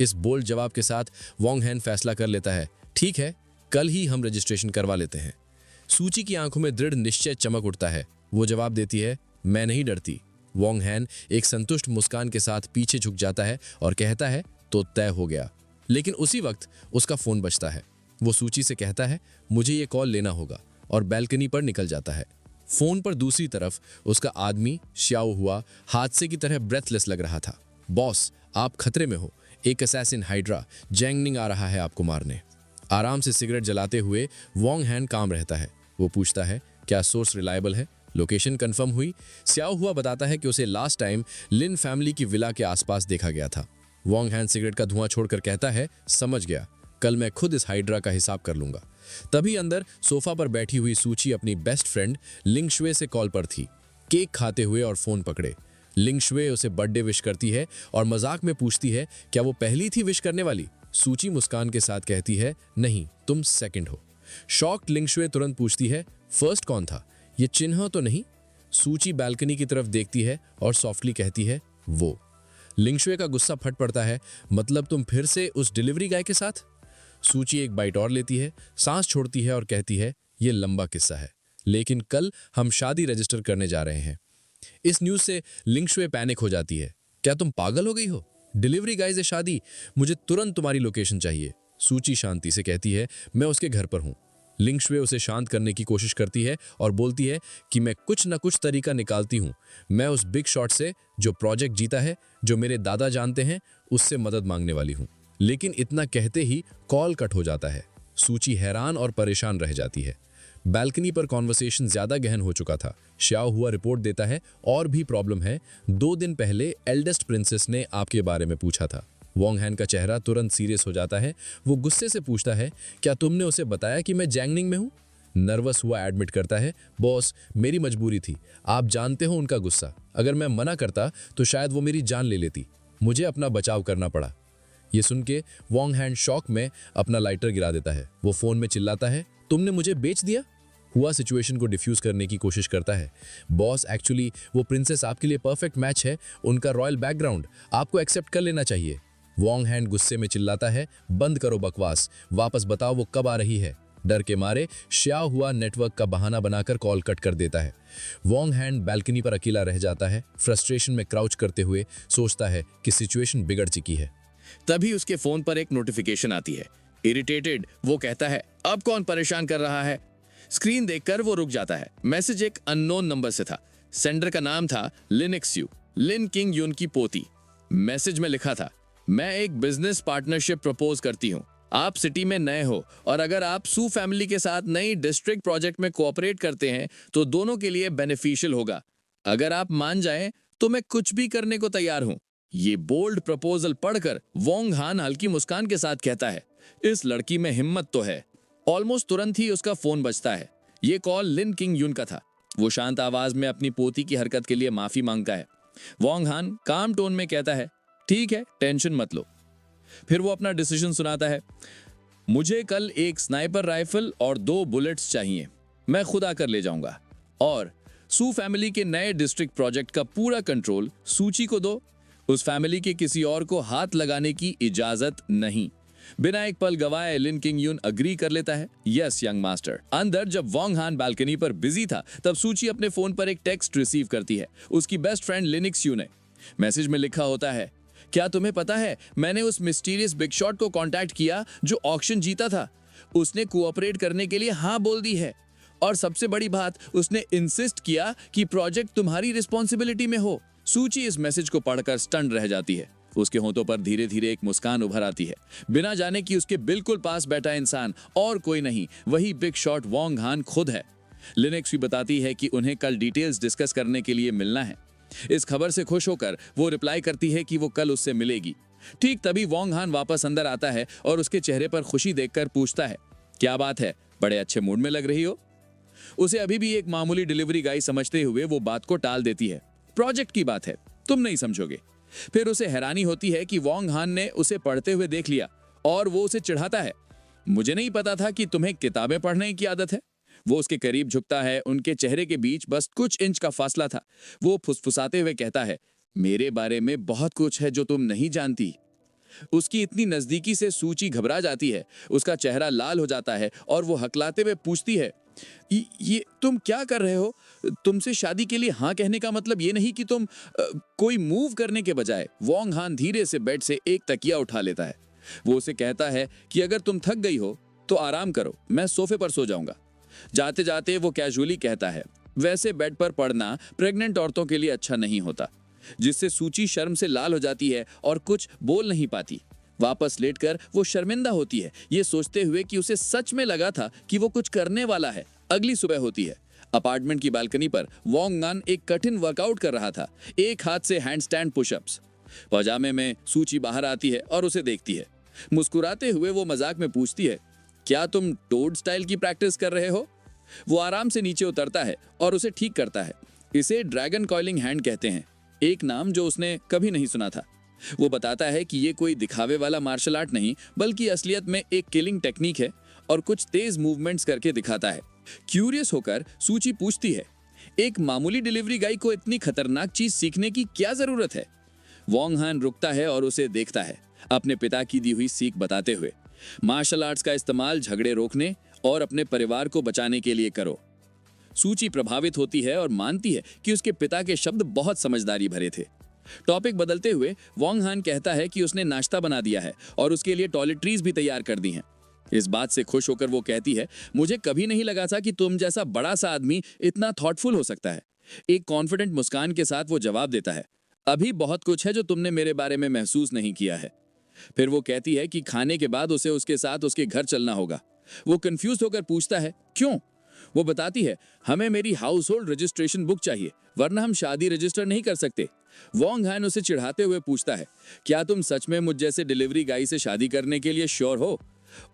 इस बोल्ड जवाब के साथ वॉन्ग हैन फैसला कर लेता है, ठीक है, कल ही हम रजिस्ट्रेशन करवा लेते हैं। सूची की आंखों में दृढ़ निश्चय चमक उठता है। वो जवाब देती है, मैं नहीं डरती। वॉन्ग हैन एक संतुष्ट मुस्कान के साथ पीछे झुक जाता है और कहता है, तो तय हो गया। लेकिन उसी वक्त उसका फोन बजता है। वो सूची से कहता है, मुझे ये कॉल लेना होगा, और बैल्कनी पर निकल जाता है। फोन पर दूसरी तरफ उसका आदमी श्याओ हुआ हादसे की तरह ब्रेथलेस लग रहा था। बॉस, आप खतरे में हो, एक असैसिन हाइड्रा जैंगनिंग आ रहा है आपको मारने। आराम से सिगरेट जलाते हुए वॉन्ग हैन काम रहता है। वो पूछता है, क्या सोर्स रिलायबल है? लोकेशन कंफर्म हुई? स्याओ हुआ बताता है कि उसे लास्ट टाइम लिन फैमिली की विला के आसपास देखा गया था। वॉन्ग हैन सिगरेट का धुआं छोड़कर कहता है, समझ गया, कल मैं खुद इस हाइड्रा का हिसाब कर लूंगा। तभी अंदर सोफा पर बैठी हुई सूची अपनी बेस्ट फ्रेंड लिंग शुए से कॉल पर थी, केक खाते हुए और फोन पकड़े। लिंग शुए उसे बर्थडे विश करती है और मजाक में पूछती है, क्या वो पहली थी विश करने वाली? सूची मुस्कान के साथ कहती है, नहीं, तुम सेकंड हो। शॉक्ड लिंग शुए तुरंत पूछती है, फर्स्ट कौन था? ये चिन्ह तो नहीं? सूची बैल्कनी की तरफ देखती है और सॉफ्टली कहती है, वो। लिंग शुए का गुस्सा फट पड़ता है, मतलब तुम फिर से उस डिलीवरी गाय के साथ? सूची एक बाइट और लेती है, सांस छोड़ती है और कहती है, ये लंबा किस्सा है, लेकिन कल हम शादी रजिस्टर करने जा रहे हैं। इस न्यूज से लिंग शुए पैनिक हो जाती है, क्या तुम पागल हो गई हो? डिलीवरी गाय से शादी? मुझे तुरंत तुम्हारी लोकेशन चाहिए। सूची शांति से कहती है, मैं उसके घर पर हूं। लिंग शुए उसे शांत करने की कोशिश करती है और बोलती है कि मैं कुछ न कुछ तरीका निकालती हूं। मैं उस बिग शॉट से जो प्रोजेक्ट जीता है, जो मेरे दादा जानते हैं, उससे मदद मांगने वाली हूं। लेकिन इतना कहते ही कॉल कट हो जाता है। सूची हैरान और परेशान रह जाती है। बैल्कनी पर कॉन्वर्सेशन ज्यादा गहन हो चुका था। श्याओ हुआ रिपोर्ट देता है, और भी प्रॉब्लम है, 2 दिन पहले एल्डेस्ट प्रिंसेस ने आपके बारे में पूछा था। वॉन्ग हैन का चेहरा तुरंत सीरियस हो जाता है। वो गुस्से से पूछता है, क्या तुमने उसे बताया कि मैं जैंगनिंग में हूं? नर्वस हुआ एडमिट करता है, बॉस, मेरी मजबूरी थी, आप जानते हो उनका गुस्सा, अगर मैं मना करता तो शायद वो मेरी जान ले लेती, मुझे अपना बचाव करना पड़ा। ये सुन के वॉन्ग हैन शॉक में अपना लाइटर गिरा देता है। वो फोन में चिल्लाता है, तुमने मुझे बेच दिया? हुआ सिचुएशन को डिफ्यूज करने की कोशिश करता है, बॉस, एक्चुअली वो प्रिंसेस आपके लिए परफेक्ट मैच है, उनका रॉयल बैकग्राउंड आपको एक्सेप्ट कर लेना चाहिए। वॉन्ग हैन गुस्से में चिल्लाता है, बंद करो बकवास, वापस बताओ वो कब आ रही है। डर के मारे श्याओ हुआ नेटवर्क का बहाना बनाकर कॉल कट कर देता है। वॉन्ग हैन बैल्कनी पर अकेला रह जाता है। फ्रस्ट्रेशन में क्राउच करते हुए सोचता है कि सिचुएशन बिगड़ चुकी है। तभी उसके फोन पर एक नोटिफिकेशन आती है। इरिटेटेड वो कहता है, अब कौन परेशान कर रहा है? स्क्रीन देखकर वो रुक जाता है। मैसेज एक अननोन नंबर से था। सेंडर का नाम था लिनिक्स यू, लिन किंग यून की पोती। मैसेज में लिखा था, मैं एक बिजनेस पार्टनरशिप प्रपोज करती हूँ। आप सिटी में नए हो और अगर आप सू फैमिली के साथ नई डिस्ट्रिक्ट प्रोजेक्ट में कोऑपरेट करते हैं तो दोनों के लिए बेनिफिशियल होगा। अगर आप मान जाएं तो मैं कुछ भी करने को तैयार हूं। ये बोल्ड प्रपोजल पढ़कर वॉन्ग हैन हल्की मुस्कान के साथ कहता है, इस लड़की में हिम्मत तो है। ऑलमोस्ट तुरंत ही उसका फोन बजता है। ये कॉल लिन किंग यून का था। वो शांत आवाज में अपनी पोती की हरकत के लिए माफी मांगता है। वॉन्ग हैन काम टोन में कहता है, ठीक है, टेंशन मत लो। फिर वो अपना डिसीजन सुनाता है, मुझे कल एक स्नाइपर राइफल और 2 बुलेट्स चाहिए, मैं खुद आकर ले जाऊंगा। और सू फैमिली के नए डिस्ट्रिक्ट प्रोजेक्ट का पूरा कंट्रोल सूची को दो। उस फैमिली के किसी और को हाथ लगाने की इजाजत नहीं। बिना एक पल गवाए लिन किंग यून अग्री कर लेता है, यस यंग मास्टर। अंदर जब वॉन्ग हैन बैल्कनी पर बिजी था तब सूची अपने फोन पर एक टेक्स्ट रिसीव करती है। उसकी बेस्ट फ्रेंड लिनिक्स यू ने। मैसेज में लिखा होता है, क्या तुम्हें पता है मैंने उस मिस्टीरियस बिग शॉट को कांटेक्ट किया जो ऑक्शन जीता था। उसने कोऑपरेट करने के लिए हाँ बोल दी है और सबसे बड़ी बात, उसने इंसिस्ट किया कि प्रोजेक्ट तुम्हारी रिस्पॉन्सिबिलिटी में हो। सूची इस मैसेज को पढ़कर स्टन रह जाती है। उसके होंठों पर धीरे धीरे एक मुस्कान उभर आती है, बिना जाने कि उसके बिल्कुल पास बैठा इंसान और कोई नहीं, वही बिग शॉट वोंग हान खुद है। लिनेक्स भी बताती है कि उन्हें कल डिटेल्स डिस्कस करने के लिए मिलना है। इस खबर से खुश होकर वो रिप्लाई करती है कि वो कल उससे मिलेगी। ठीक तभी वोंग हान वापस अंदर आता है और उसके चेहरे पर खुशी देखकर पूछता है, क्या बात है, बड़े अच्छे मूड में लग रही हो। उसे अभी भी एक मामूली डिलीवरी गाय समझते हुए वो बात को टाल देती है। प्रोजेक्ट की बात है, तुम नहीं समझोगे। फिर उसे हैरानी होती है कि वोंग हान ने उसे पढ़ते हुए देख लिया और वो उसे चिढ़ाता है, मुझे नहीं पता था कि तुम्हें किताबें पढ़ने की आदत है। वो उसके करीब झुकता है, उनके चेहरे के बीच बस कुछ इंच का फासला था। वो फुसफुसाते हुए कहता है, मेरे बारे में बहुत कुछ है जो तुम नहीं जानती। उसकी इतनी नजदीकी से सूची घबरा जाती है, उसका चेहरा लाल हो जाता है और वो हकलाते हुए पूछती है, ये तुम क्या कर रहे हो? तुमसे शादी के लिए हाँ कहने का मतलब ये नहीं कि तुम कोई मूव करने के बजाय। वोंग हान धीरे से बेड से एक तकिया उठा लेता है। वो उसे कहता है कि अगर तुम थक गई हो तो आराम करो, मैं सोफे पर सो जाऊंगा। जाते जाते वो कैजुअली कहता है, वैसे बेड पर पड़ना प्रेग्नेंट औरतों के लिए अच्छा नहीं होता, जिससे सूची शर्म से लाल हो जाती है और कुछ बोल नहीं पाती। वापस लेटकर वो शर्मिंदा होती है, ये सोचते हुए कि उसे सच में लगा था कि वो कुछ करने वाला है। अगली सुबह होती है। अपार्टमेंट की बालकनी पर वोंग हान एक कठिन वर्कआउट कर रहा था, एक हाथ से हैंडस्टैंड पुशअप्स। पजामे में सूची बाहर आती है और उसे देखती है। मुस्कुराते हुए वो मजाक में पूछती है, क्या तुम टोड स्टाइल की प्रैक्टिस कर रहे हो? वो आराम से नीचे उतरता है और उसे ठीक करता है। इसे ड्रैगन कॉइलिंग हैंड कहते हैं, एक नाम जो उसने कभी नहीं सुना था। वो बताता है कि ये कोई दिखावे वाला मार्शल आर्ट नहीं, बल्कि असलियत में एक किलिंग टेक्निक है और कुछ तेज मूवमेंट्स करके दिखाता है। क्यूरियस होकर सूची पूछती है, एक मामूली डिलीवरी गाय को इतनी खतरनाक चीज सीखने की क्या जरूरत है? वोंग हान रुकता है और उसे देखता है, अपने पिता की दी हुई सीख बताते हुए, मार्शल आर्ट्स का इस्तेमाल झगड़े रोकने और अपने परिवार को बचाने के लिए करो। सूची प्रभावित होती है और मानती है कि उसके पिता के शब्द बहुत समझदारी भरे थे। टॉपिक बदलते हुए वोंग हान कहता है कि उसने नाश्ता बना दिया है और उसके लिए टॉयलेटरीज भी तैयार कर दी हैं। इस बात से खुश होकर वो कहती है, मुझे कभी नहीं लगा था कि तुम जैसा बड़ा सा आदमी इतना थॉटफुल हो सकता है। एक कॉन्फिडेंट मुस्कान के साथ वो जवाब देता है, अभी बहुत कुछ है जो तुमने मेरे बारे में महसूस नहीं किया है। फिर वो कहती है कि खाने के बाद उसे उसके साथ उसके घर चलना होगा। वो कंफ्यूज होकर पूछता है, क्यों? वो बताती है, हमें मेरी हाउस होल्ड रजिस्ट्रेशन बुक चाहिए, वरना हम शादी रजिस्टर नहीं कर सकते। वोंग हान उसे चिढ़ाते हुए पूछता है, क्या तुम सच में मुझ जैसे डिलीवरी गाय से शादी करने के लिए श्योर हो?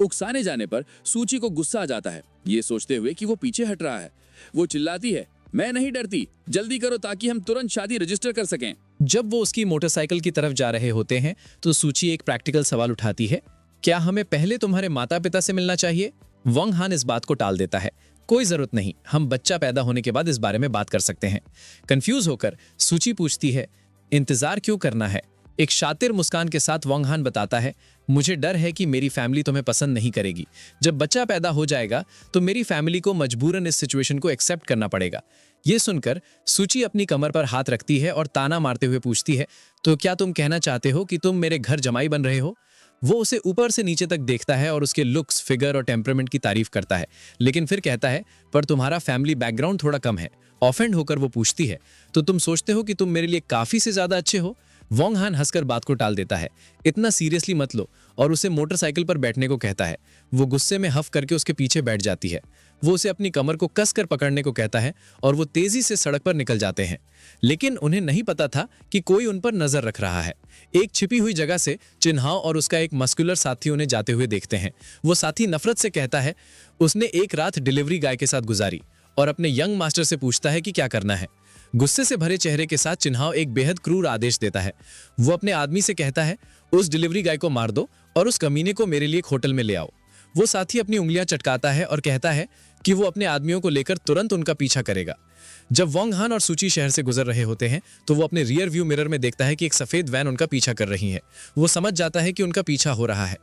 उकसाने जाने पर सूची को गुस्सा आ जाता है, ये सोचते हुए कि वो पीछे हट रहा है। वो चिल्लाती है, मैं नहीं डरती, जल्दी करो ताकि हम तुरंत शादी रजिस्टर कर सकें। जब वो उसकी मोटरसाइकिल की तरफ जा रहे होते हैं तो सूची एक प्रैक्टिकल सवाल उठाती है, क्या हमें पहले तुम्हारे माता पिता से मिलना चाहिए? वोंग हान इस बात को टाल देता है, कोई जरूरत नहीं, हम बच्चा पैदा होने के बाद इस बारे में बात कर सकते हैं। कंफ्यूज होकर सूची पूछती है, इंतजार क्यों करना है? एक शातिर मुस्कान के साथ वोंग हान बताता है, मुझे डर है कि मेरी फैमिली तुम्हें पसंद नहीं करेगी। जब बच्चा पैदा हो जाएगा तो मेरी फैमिली को मजबूरन इस सिचुएशन को एक्सेप्ट करना पड़ेगा। ये सुनकर सूची अपनी कमर पर हाथ रखती है और ताना मारते हुए पूछती है, तो क्या तुम कहना चाहते हो कि तुम मेरे घर जमाई बन रहे हो? वो उसे ऊपर से नीचे तक देखता है और उसके लुक्स, फिगर और टेम्परामेंट की तारीफ करता है, लेकिन फिर कहता है, पर तुम्हारा फैमिली बैकग्राउंड थोड़ा कम है। ऑफेंड होकर वो पूछती है, तो तुम सोचते हो कि तुम मेरे लिए काफी से ज्यादा अच्छे हो? वोंग हान हंसकर बात को टाल देता है, इतना सीरियसली मत लो, और उसे मोटरसाइकिल पर बैठने को कहता है। वो गुस्से में हफ करके उसके पीछे बैठ जाती है। वो उसे अपनी कमर को कसकर पकड़ने को कहता है और वो तेजी से सड़क पर निकल जाते हैं, लेकिन उन्हें नहीं पता था कि कोई उन पर नजर रख रहा है। एक छिपी हुई जगह से चिन्हाव और उसका एक मस्कुलर साथी उन्हें जाते हुए देखते हैं। वो साथी नफरत से कहता है, उसने एक रात डिलीवरी गाय के साथ गुजारी, और अपने यंग मास्टर से पूछता है कि क्या करना है। गुस्से से भरे चेहरे के साथ चिन्हाव एक बेहद क्रूर आदेश देता है। वो अपने आदमी से कहता है, उस डिलीवरी गाय को मार दो और उस कमीने को मेरे लिए एक होटल में ले आओ। वो साथी अपनी उंगलियां चटकाता है और कहता है कि वो अपने आदमियों को लेकर तुरंत उनका पीछा करेगा। जब वोंग हान और सूची शहर से गुजर रहे होते हैं तो वो अपने रियर व्यू मिरर में देखता है कि एक सफेद वैन उनका पीछा कर रही है। वो समझ जाता है कि उनका पीछा हो रहा है।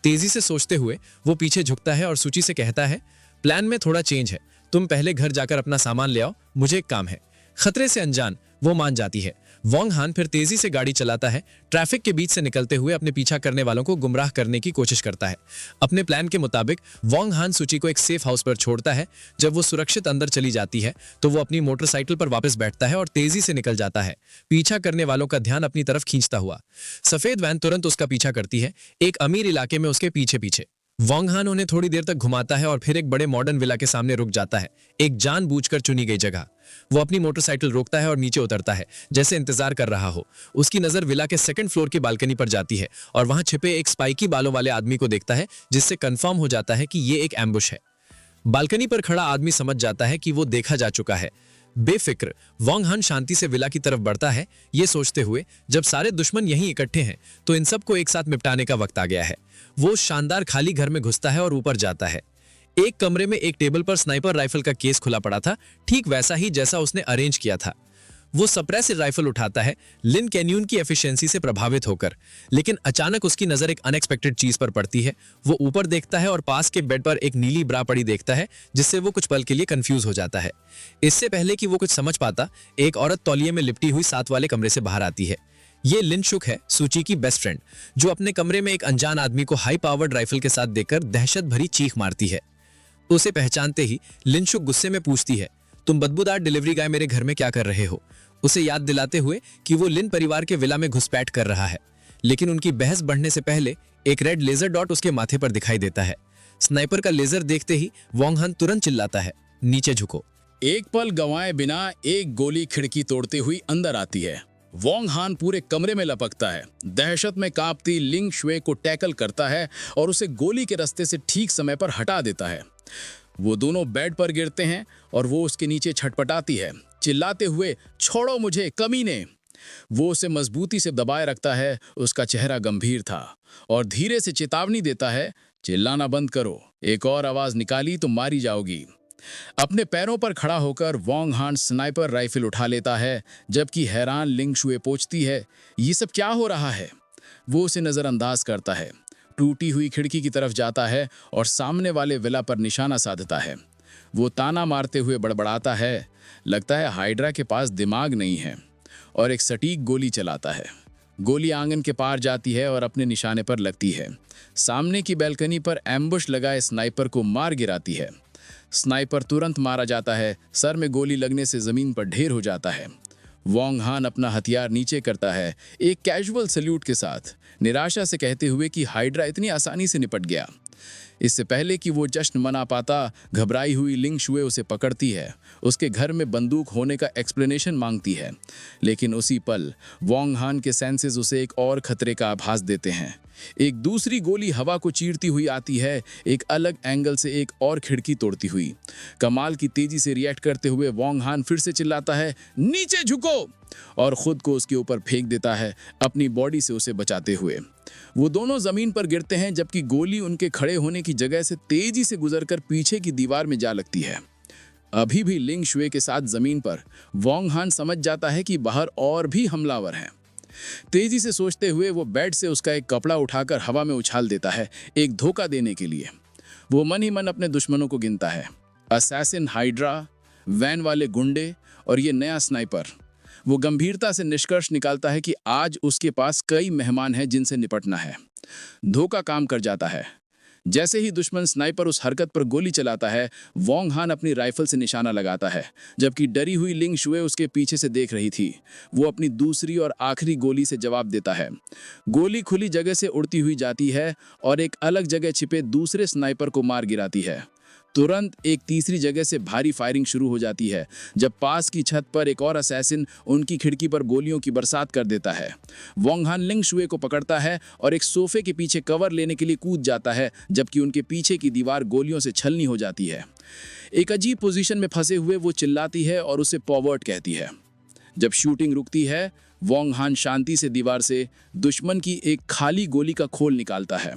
तेजी से सोचते हुए वो पीछे झुकता है और सूची से कहता है, प्लान में थोड़ा चेंज है, तुम पहले घर जाकर अपना सामान ले आओ, मुझे एक काम है। खतरे से अनजान वो मान जाती है। वोंग हान फिर तेजी से गाड़ी चलाता है, ट्रैफिक के बीच से निकलते हुए अपने पीछा करने वालों को गुमराह करने की कोशिश करता है। अपने प्लान के मुताबिक वोंग हान सूची को एक सेफ हाउस पर छोड़ता है। जब वो सुरक्षित अंदर चली जाती है तो वो अपनी मोटरसाइकिल पर वापस बैठता है और तेजी से निकल जाता है, पीछा करने वालों का ध्यान अपनी तरफ खींचता हुआ। सफेद वैन तुरंत उसका पीछा करती है, एक अमीर इलाके में उसके पीछे पीछे। वोंग हान उन्हें थोड़ी देर तक घुमाता है और फिर एक बड़े मॉडर्न विला के सामने रुक जाता है, एक जानबूझकर चुनी गई जगह। वो अपनी मोटरसाइकिल रोकता है और नीचे उतरता है, जैसे इंतजार कर रहा हो। उसकी नजर विला के सेकंड फ्लोर की बालकनी पर जाती है और वहां छिपे एक स्पाइकी बालों वाले आदमी को देखता है, जिससे कंफर्म हो जाता है कि ये एक एम्बुश है। बालकनी पर खड़ा आदमी समझ जाता है कि वो देखा जा चुका है। बेफिक्र वोंग हान शांति से विला की तरफ बढ़ता है, ये सोचते हुए जब सारे दुश्मन यहीं इकट्ठे हैं तो इन सबको एक साथ निपटाने का वक्त आ गया है। वो शानदार खाली घर में घुसता है और ऊपर जाता है। एक कमरे में एक टेबल पर स्नाइपर राइफल का केस खुला पड़ा था, ठीक वैसा ही जैसा उसने अरेंज किया था। वो सप्रेस्ड राइफल उठाता है, लिन कैन्यून की एफिशिएंसी से प्रभावित होकर। लेकिन अचानक उसकी नजर एक अनएक्सपेक्टेड चीज पर पड़ती है। वो ऊपर देखता है और पास के बेड पर एक नीली ब्रा पड़ी देखता है, जिससे वो कुछ पल के लिए कंफ्यूज हो जाता है। इससे पहले कि वो कुछ समझ पाता, एक औरत तौलिए में लिपटी हुई साथ वाले कमरे से बाहर आती है। ये लिन शुक है, सूची की बेस्ट फ्रेंड, जो अपने कमरे में एक अनजान आदमी को हाई पावर्ड राइफल के साथ देखकर दहशत भरी चीख मारती है। उसे पहचानते ही लिन शुक गुस्से में पूछती है, तुम बदबूदार डिलीवरी गाय मेरे घर में क्या कर रहे हो? उसे याद दिलाते हुए कि वो लिन परिवार के विला में घुसपैठ कर रहा है। लेकिन उनकी बहस बढ़ने से पहले एक रेड लेजर डॉट उसके माथे पर दिखाई देता है। स्नाइपर का लेजर देखते ही वोंग हान तुरंत चिल्लाता है, नीचे झुको। एक पल गंवाए बिना एक गोली खिड़की तोड़ते हुई अंदर आती है। वोंग हान पूरे कमरे में लपकता है, दहशत में कांपती लिंग शुए को टैकल करता है और उसे गोली के रास्ते से ठीक समय पर हटा देता है। वो दोनों बेड पर गिरते हैं और वो उसके नीचे छटपटाती है, चिल्लाते हुए, छोड़ो मुझे कमीने। वो उसे मजबूती से दबाए रखता है। उसका चेहरा गंभीर था और धीरे से चेतावनी देता है, चिल्लाना बंद करो, एक और आवाज निकाली तो मारी जाओगी। अपने पैरों पर खड़ा होकर वोंग हान स्नाइपर राइफल उठा लेता है, जबकि हैरान लिंग शुए पूछती है, ये सब क्या हो रहा है? वो उसे नजरअंदाज करता है, टूटी हुई खिड़की की तरफ जाता है और सामने वाले विला पर निशाना साधता है। वो ताना मारते हुए बड़बड़ाता है, लगता है हाइड्रा के पास दिमाग नहीं है, और एक सटीक गोली चलाता है। गोली आंगन के पार जाती है और अपने निशाने पर लगती है। सामने की बैल्कनी पर एम्बुश लगाए स्नाइपर को मार गिराती है। स्नाइपर तुरंत मारा जाता है, सर में गोली लगने से जमीन पर ढेर हो जाता है। वोंग हान अपना हथियार नीचे करता है, एक कैजुअल सल्यूट के साथ, निराशा से कहते हुए कि हाइड्रा इतनी आसानी से निपट गया। इससे पहले कि वो जश्न मना पाता, घबराई हुई लिंग शुए उसे पकड़ती है, उसके घर में बंदूक होने का एक्सप्लेनेशन मांगती है। लेकिन उसी पल वोंग हान के सेंसेस उसे एक और खतरे का आभास देते हैं। एक दूसरी गोली हवा को चीरती हुई आती है, एक अलग एंगल से एक और खिड़की तोड़ती हुई। कमाल की तेजी से रिएक्ट करते हुए वोंग हान फिर से चिल्लाता है, नीचे झुको, और खुद को उसके ऊपर फेंक देता है, अपनी बॉडी से उसे बचाते हुए। वो दोनों जमीन पर गिरते हैं, जबकि गोली उनके खड़े होने की जगह से तेजी से गुजरकर पीछे की दीवार में जा लगती है। अभी भी लिंग शुए के साथ जमीन पर वोंग हान समझ जाता है कि बाहर और भी हमलावर हैं। तेजी से सोचते हुए वो बेड से उसका एक कपड़ा उठाकर हवा में उछाल देता है, एक धोखा देने के लिए। वो मन ही मन अपने दुश्मनों को गिनता है, असैसिन हाइड्रा, वैन वाले गुंडे और ये नया स्नाइपर। वो गंभीरता से निष्कर्ष निकालता है कि आज उसके पास कई मेहमान हैं जिनसे निपटना है। धोखा काम कर जाता है। जैसे ही दुश्मन स्नाइपर उस हरकत पर गोली चलाता है, वोंग हान अपनी राइफल से निशाना लगाता है, जबकि डरी हुई लिंग शुए उसके पीछे से देख रही थी। वो अपनी दूसरी और आखिरी गोली से जवाब देता है। गोली खुली जगह से उड़ती हुई जाती है और एक अलग जगह छिपे दूसरे स्नाइपर को मार गिराती है। तुरंत एक तीसरी जगह से भारी फायरिंग शुरू हो जाती है, जब पास की छत पर एक और असैसिन उनकी खिड़की पर गोलियों की बरसात कर देता है। वोंग हान लिंग शुए को पकड़ता है और एक सोफे के पीछे कवर लेने के लिए कूद जाता है, जबकि उनके पीछे की दीवार गोलियों से छलनी हो जाती है। एक अजीब पोजीशन में फंसे हुए वो चिल्लाती है और उसे पॉवर्ट कहती है। जब शूटिंग रुकती है, वोंग हान शांति से दीवार से दुश्मन की एक खाली गोली का खोल निकालता है।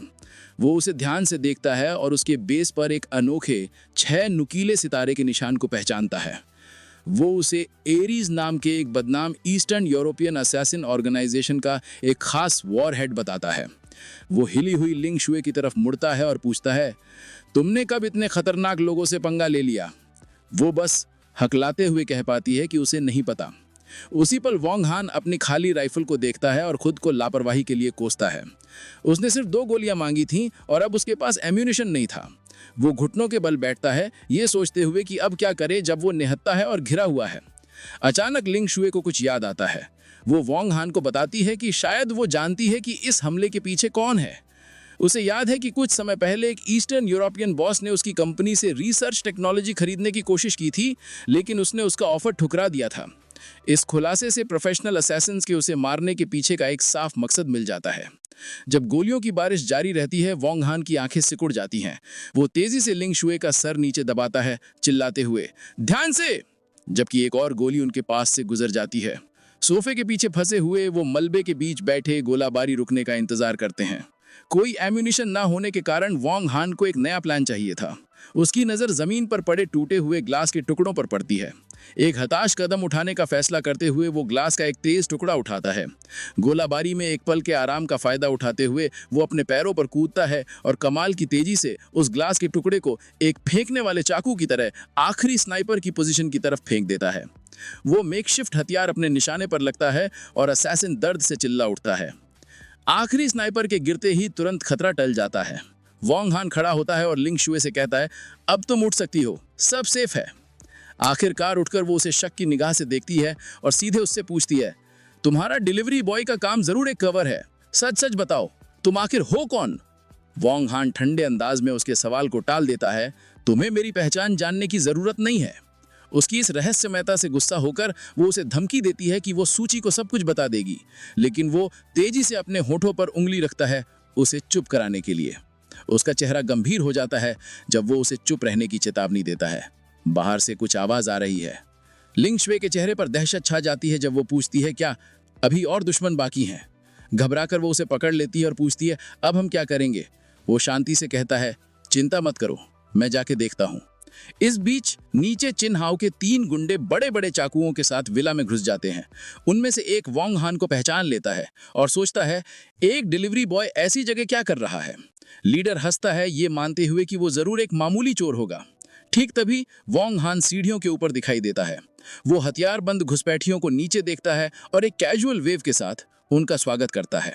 वो उसे ध्यान से देखता है और उसके बेस पर एक अनोखे 6 नुकीले सितारे के निशान को पहचानता है। वो उसे एरीज नाम के एक बदनाम ईस्टर्न यूरोपियन असैसिन ऑर्गेनाइजेशन का एक खास वॉर हेड बताता है। वो हिली हुई लिंग शुए की तरफ मुड़ता है और पूछता है, तुमने कब इतने खतरनाक लोगों से पंगा ले लिया? वो बस हकलाते हुए कह पाती है कि उसे नहीं पता। उसी पल वोंग हान अपनी खाली राइफल को देखता है और खुद को लापरवाही के लिए कोसता है। उसने सिर्फ 2 गोलियां मांगी थीं और अब उसके पास एम्यूनिशन नहीं था। वो घुटनों के बल बैठता है, ये सोचते हुए कि अब क्या करे जब वो निहत्था है और घिरा हुआ है। अचानक लिंग शुए को कुछ याद आता है। वो वोंग हान को बताती है कि शायद वो जानती है कि इस हमले के पीछे कौन है। उसे याद है कि कुछ समय पहले एक ईस्टर्न यूरोपियन बॉस ने उसकी कंपनी से रिसर्च टेक्नोलॉजी खरीदने की कोशिश की थी, लेकिन उसने उसका ऑफर ठुकरा दिया था। इस खुलासे से प्रोफेशनल असैसिन्स के उसे मारने के पीछे का एक साफ मकसद मिल जाता है। जब गोलियों की बारिश जारी रहती है, वोंग हान की आंखें सिकुड़ जाती हैं। वो तेजी से लिंग शुए का सर नीचे दबाता है, चिल्लाते हुए, ध्यान से! जबकि एक और गोली उनके पास से गुजर जाती है। सोफे के पीछे फंसे हुए वो मलबे के बीच बैठे गोलाबारी रुकने का इंतजार करते हैं। कोई एम्यूनिशन ना होने के कारण वोंग हान को एक नया प्लान चाहिए था। उसकी नज़र जमीन पर पड़े टूटे हुए ग्लास के टुकड़ों पर पड़ती है। एक हताश कदम उठाने का फैसला करते हुए वो ग्लास का एक तेज टुकड़ा उठाता है। गोलाबारी में एक पल के आराम का फायदा उठाते हुए वो अपने पैरों पर कूदता है और कमाल की तेजी से उस ग्लास के टुकड़े को एक फेंकने वाले चाकू की तरह आखिरी स्नाइपर की पोजीशन की तरफ फेंक देता है। वो मेकशिफ्ट हथियार अपने निशाने पर लगता है और असैसिन दर्द से चिल्ला उठता है। आखिरी स्नाइपर के गिरते ही तुरंत खतरा टल जाता है। वोंग हान खड़ा होता है और लिंग शुए से कहता है, अब तुम उठ सकती हो, सब सेफ है। आखिरकार उठकर वो उसे शक की निगाह से देखती है और सीधे उससे पूछती है, तुम्हारा डिलीवरी बॉय का काम जरूर एक कवर है, सच सच बताओ, तुम आखिर हो कौन? वोंग हान ठंडे अंदाज में उसके सवाल को टाल देता है, तुम्हें मेरी पहचान जानने की जरूरत नहीं है। उसकी इस रहस्यमयता से गुस्सा होकर वो उसे धमकी देती है कि वो सूची को सब कुछ बता देगी, लेकिन वो तेजी से अपने होठों पर उंगली रखता है उसे चुप कराने के लिए। उसका चेहरा गंभीर हो जाता है जब वो उसे चुप रहने की चेतावनी देता है। बाहर से कुछ आवाज आ रही है। लिंग शुए के चेहरे पर दहशत छा जाती है जब वो पूछती है, क्या अभी और दुश्मन बाकी हैं? घबराकर वो उसे पकड़ लेती है और पूछती है, अब हम क्या करेंगे? वो शांति से कहता है, चिंता मत करो, मैं जाके देखता हूँ। इस बीच नीचे चिन हाओ के 3 गुंडे बड़े बड़े चाकुओं के साथ विला में घुस जाते हैं। उनमें से एक वोंग हान को पहचान लेता है और सोचता है, एक डिलीवरी बॉय ऐसी जगह क्या कर रहा है? लीडर हंसता है, ये मानते हुए कि वो जरूर एक मामूली चोर होगा। ठीक तभी वोंग हान सीढ़ियों के ऊपर दिखाई देता है। वो हथियारबंद घुसपैठियों को नीचे देखता है और एक कैजुअल वेव के साथ उनका स्वागत करता है।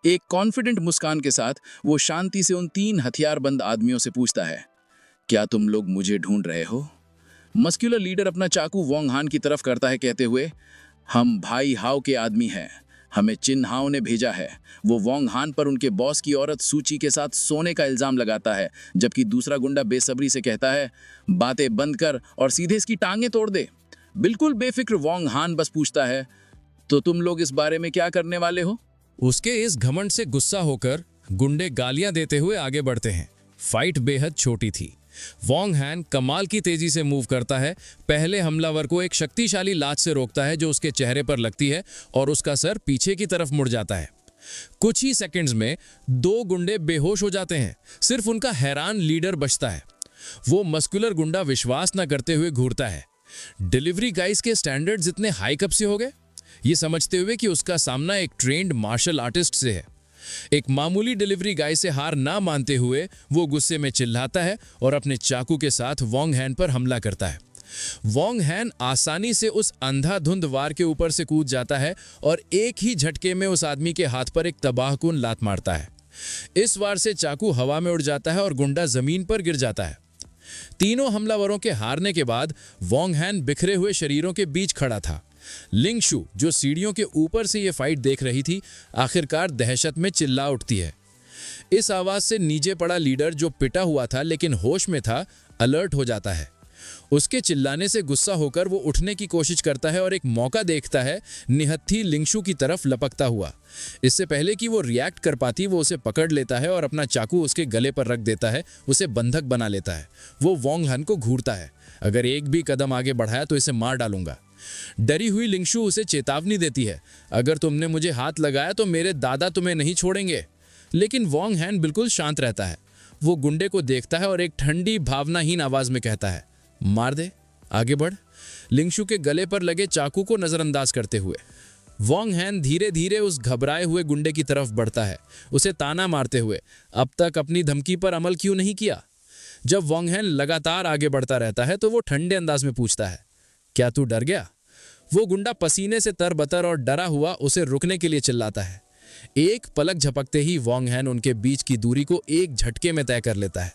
एक कॉन्फिडेंट मुस्कान के साथ वो शांति से उन 3 हथियारबंद आदमियों से पूछता है, क्या तुम लोग मुझे ढूंढ रहे हो? मस्कुलर लीडर अपना चाकू वोंग हान की तरफ करता है, कहते हुए, हम भाई हाओ के आदमी हैं, हमें चिन हाओ ने भेजा है। वो वोंग हान पर उनके बॉस की औरत सूची के साथ सोने का इल्जाम लगाता है, जबकि दूसरा गुंडा बेसब्री से कहता है, बातें बंद कर और सीधे इसकी टांगें तोड़ दे। बिल्कुल बेफिक्र वोंग हान बस पूछता है, तो तुम लोग इस बारे में क्या करने वाले हो? उसके इस घमंड से गुस्सा होकर गुंडे गालियां देते हुए आगे बढ़ते हैं। फाइट बेहद छोटी थी। वोंग हान कमाल की तेजी से मूव करता है। पहले हमलावर को एक शक्तिशाली लात से रोकता है जो उसके चेहरे पर लगती है और उसका सर पीछे की तरफ मुड़ जाता है। कुछ ही सेकंड्स में 2 गुंडे बेहोश हो जाते हैं। सिर्फ उनका हैरान लीडर बचता है। वो मस्कुलर गुंडा विश्वास न करते हुए घूरता है। डिलीवरी गाइस के स्टैंडर्ड्स इतने हाई कब से हो गए? ये समझते हुए कि उसका सामना एक ट्रेंड मार्शल आर्टिस्ट से है। एक मामूली डिलीवरी गाय से हार ना मानते हुए वो गुस्से में चिल्लाता है और अपने चाकू के साथ वोंग हान पर हमला करता है। वोंग हान आसानी से उस अंधाधुंध वार के ऊपर से कूद जाता है और एक ही झटके में उस आदमी के हाथ पर एक तबाहकुन लात मारता है। इस वार से चाकू हवा में उड़ जाता है और गुंडा जमीन पर गिर जाता है। तीनों हमलावरों के हारने के बाद वोंग हान बिखरे हुए शरीरों के बीच खड़ा था। लिंग शू, जो सीढ़ियों के ऊपर से ये फाइट देख रही थी, आखिरकार दहशत में चिल्ला उठती है। इस आवाज से नीचे पड़ा लीडर, जो पिटा हुआ था लेकिन होश में था, अलर्ट हो जाता है। उसके चिल्लाने से गुस्सा होकर वो उठने की कोशिश करता है और एक मौका देखता है निहत्थी लिंगशू की तरफ लपकता हुआ। इससे पहले कि वो रिएक्ट कर पाती, वो उसे पकड़ लेता है और अपना चाकू उसके गले पर रख देता है, उसे बंधक बना लेता है। वो वोंग हान को घूरता है, अगर एक भी कदम आगे बढ़ाया तो इसे मार डालूंगा। डरी हुई लिंगशू उसे चेतावनी देती है, अगर तुमने मुझे हाथ लगाया तो मेरे दादा तुम्हें नहीं छोड़ेंगे। लेकिन वोंग हान बिल्कुल शांत रहता है। वो गुंडे को देखता है और एक ठंडी भावनाहीन आवाज में कहता है, मार दे, आगे बढ़। लिंगशू के गले पर लगे चाकू को नजरअंदाज करते हुए वोंग हान धीरे धीरे उस घबराए हुए गुंडे की तरफ बढ़ता है, उसे ताना मारते हुए, अब तक अपनी धमकी पर अमल क्यों नहीं किया? जब वोंग हान लगातार आगे बढ़ता रहता है तो वो ठंडे अंदाज में पूछता है, क्या तू डर गया? वो गुंडा पसीने से तरबतर और डरा हुआ उसे रुकने के लिए चिल्लाता है। एक पलक झपकते ही वॉन्ग हैन उनके बीच की दूरी को एक झटके में तय कर लेता है।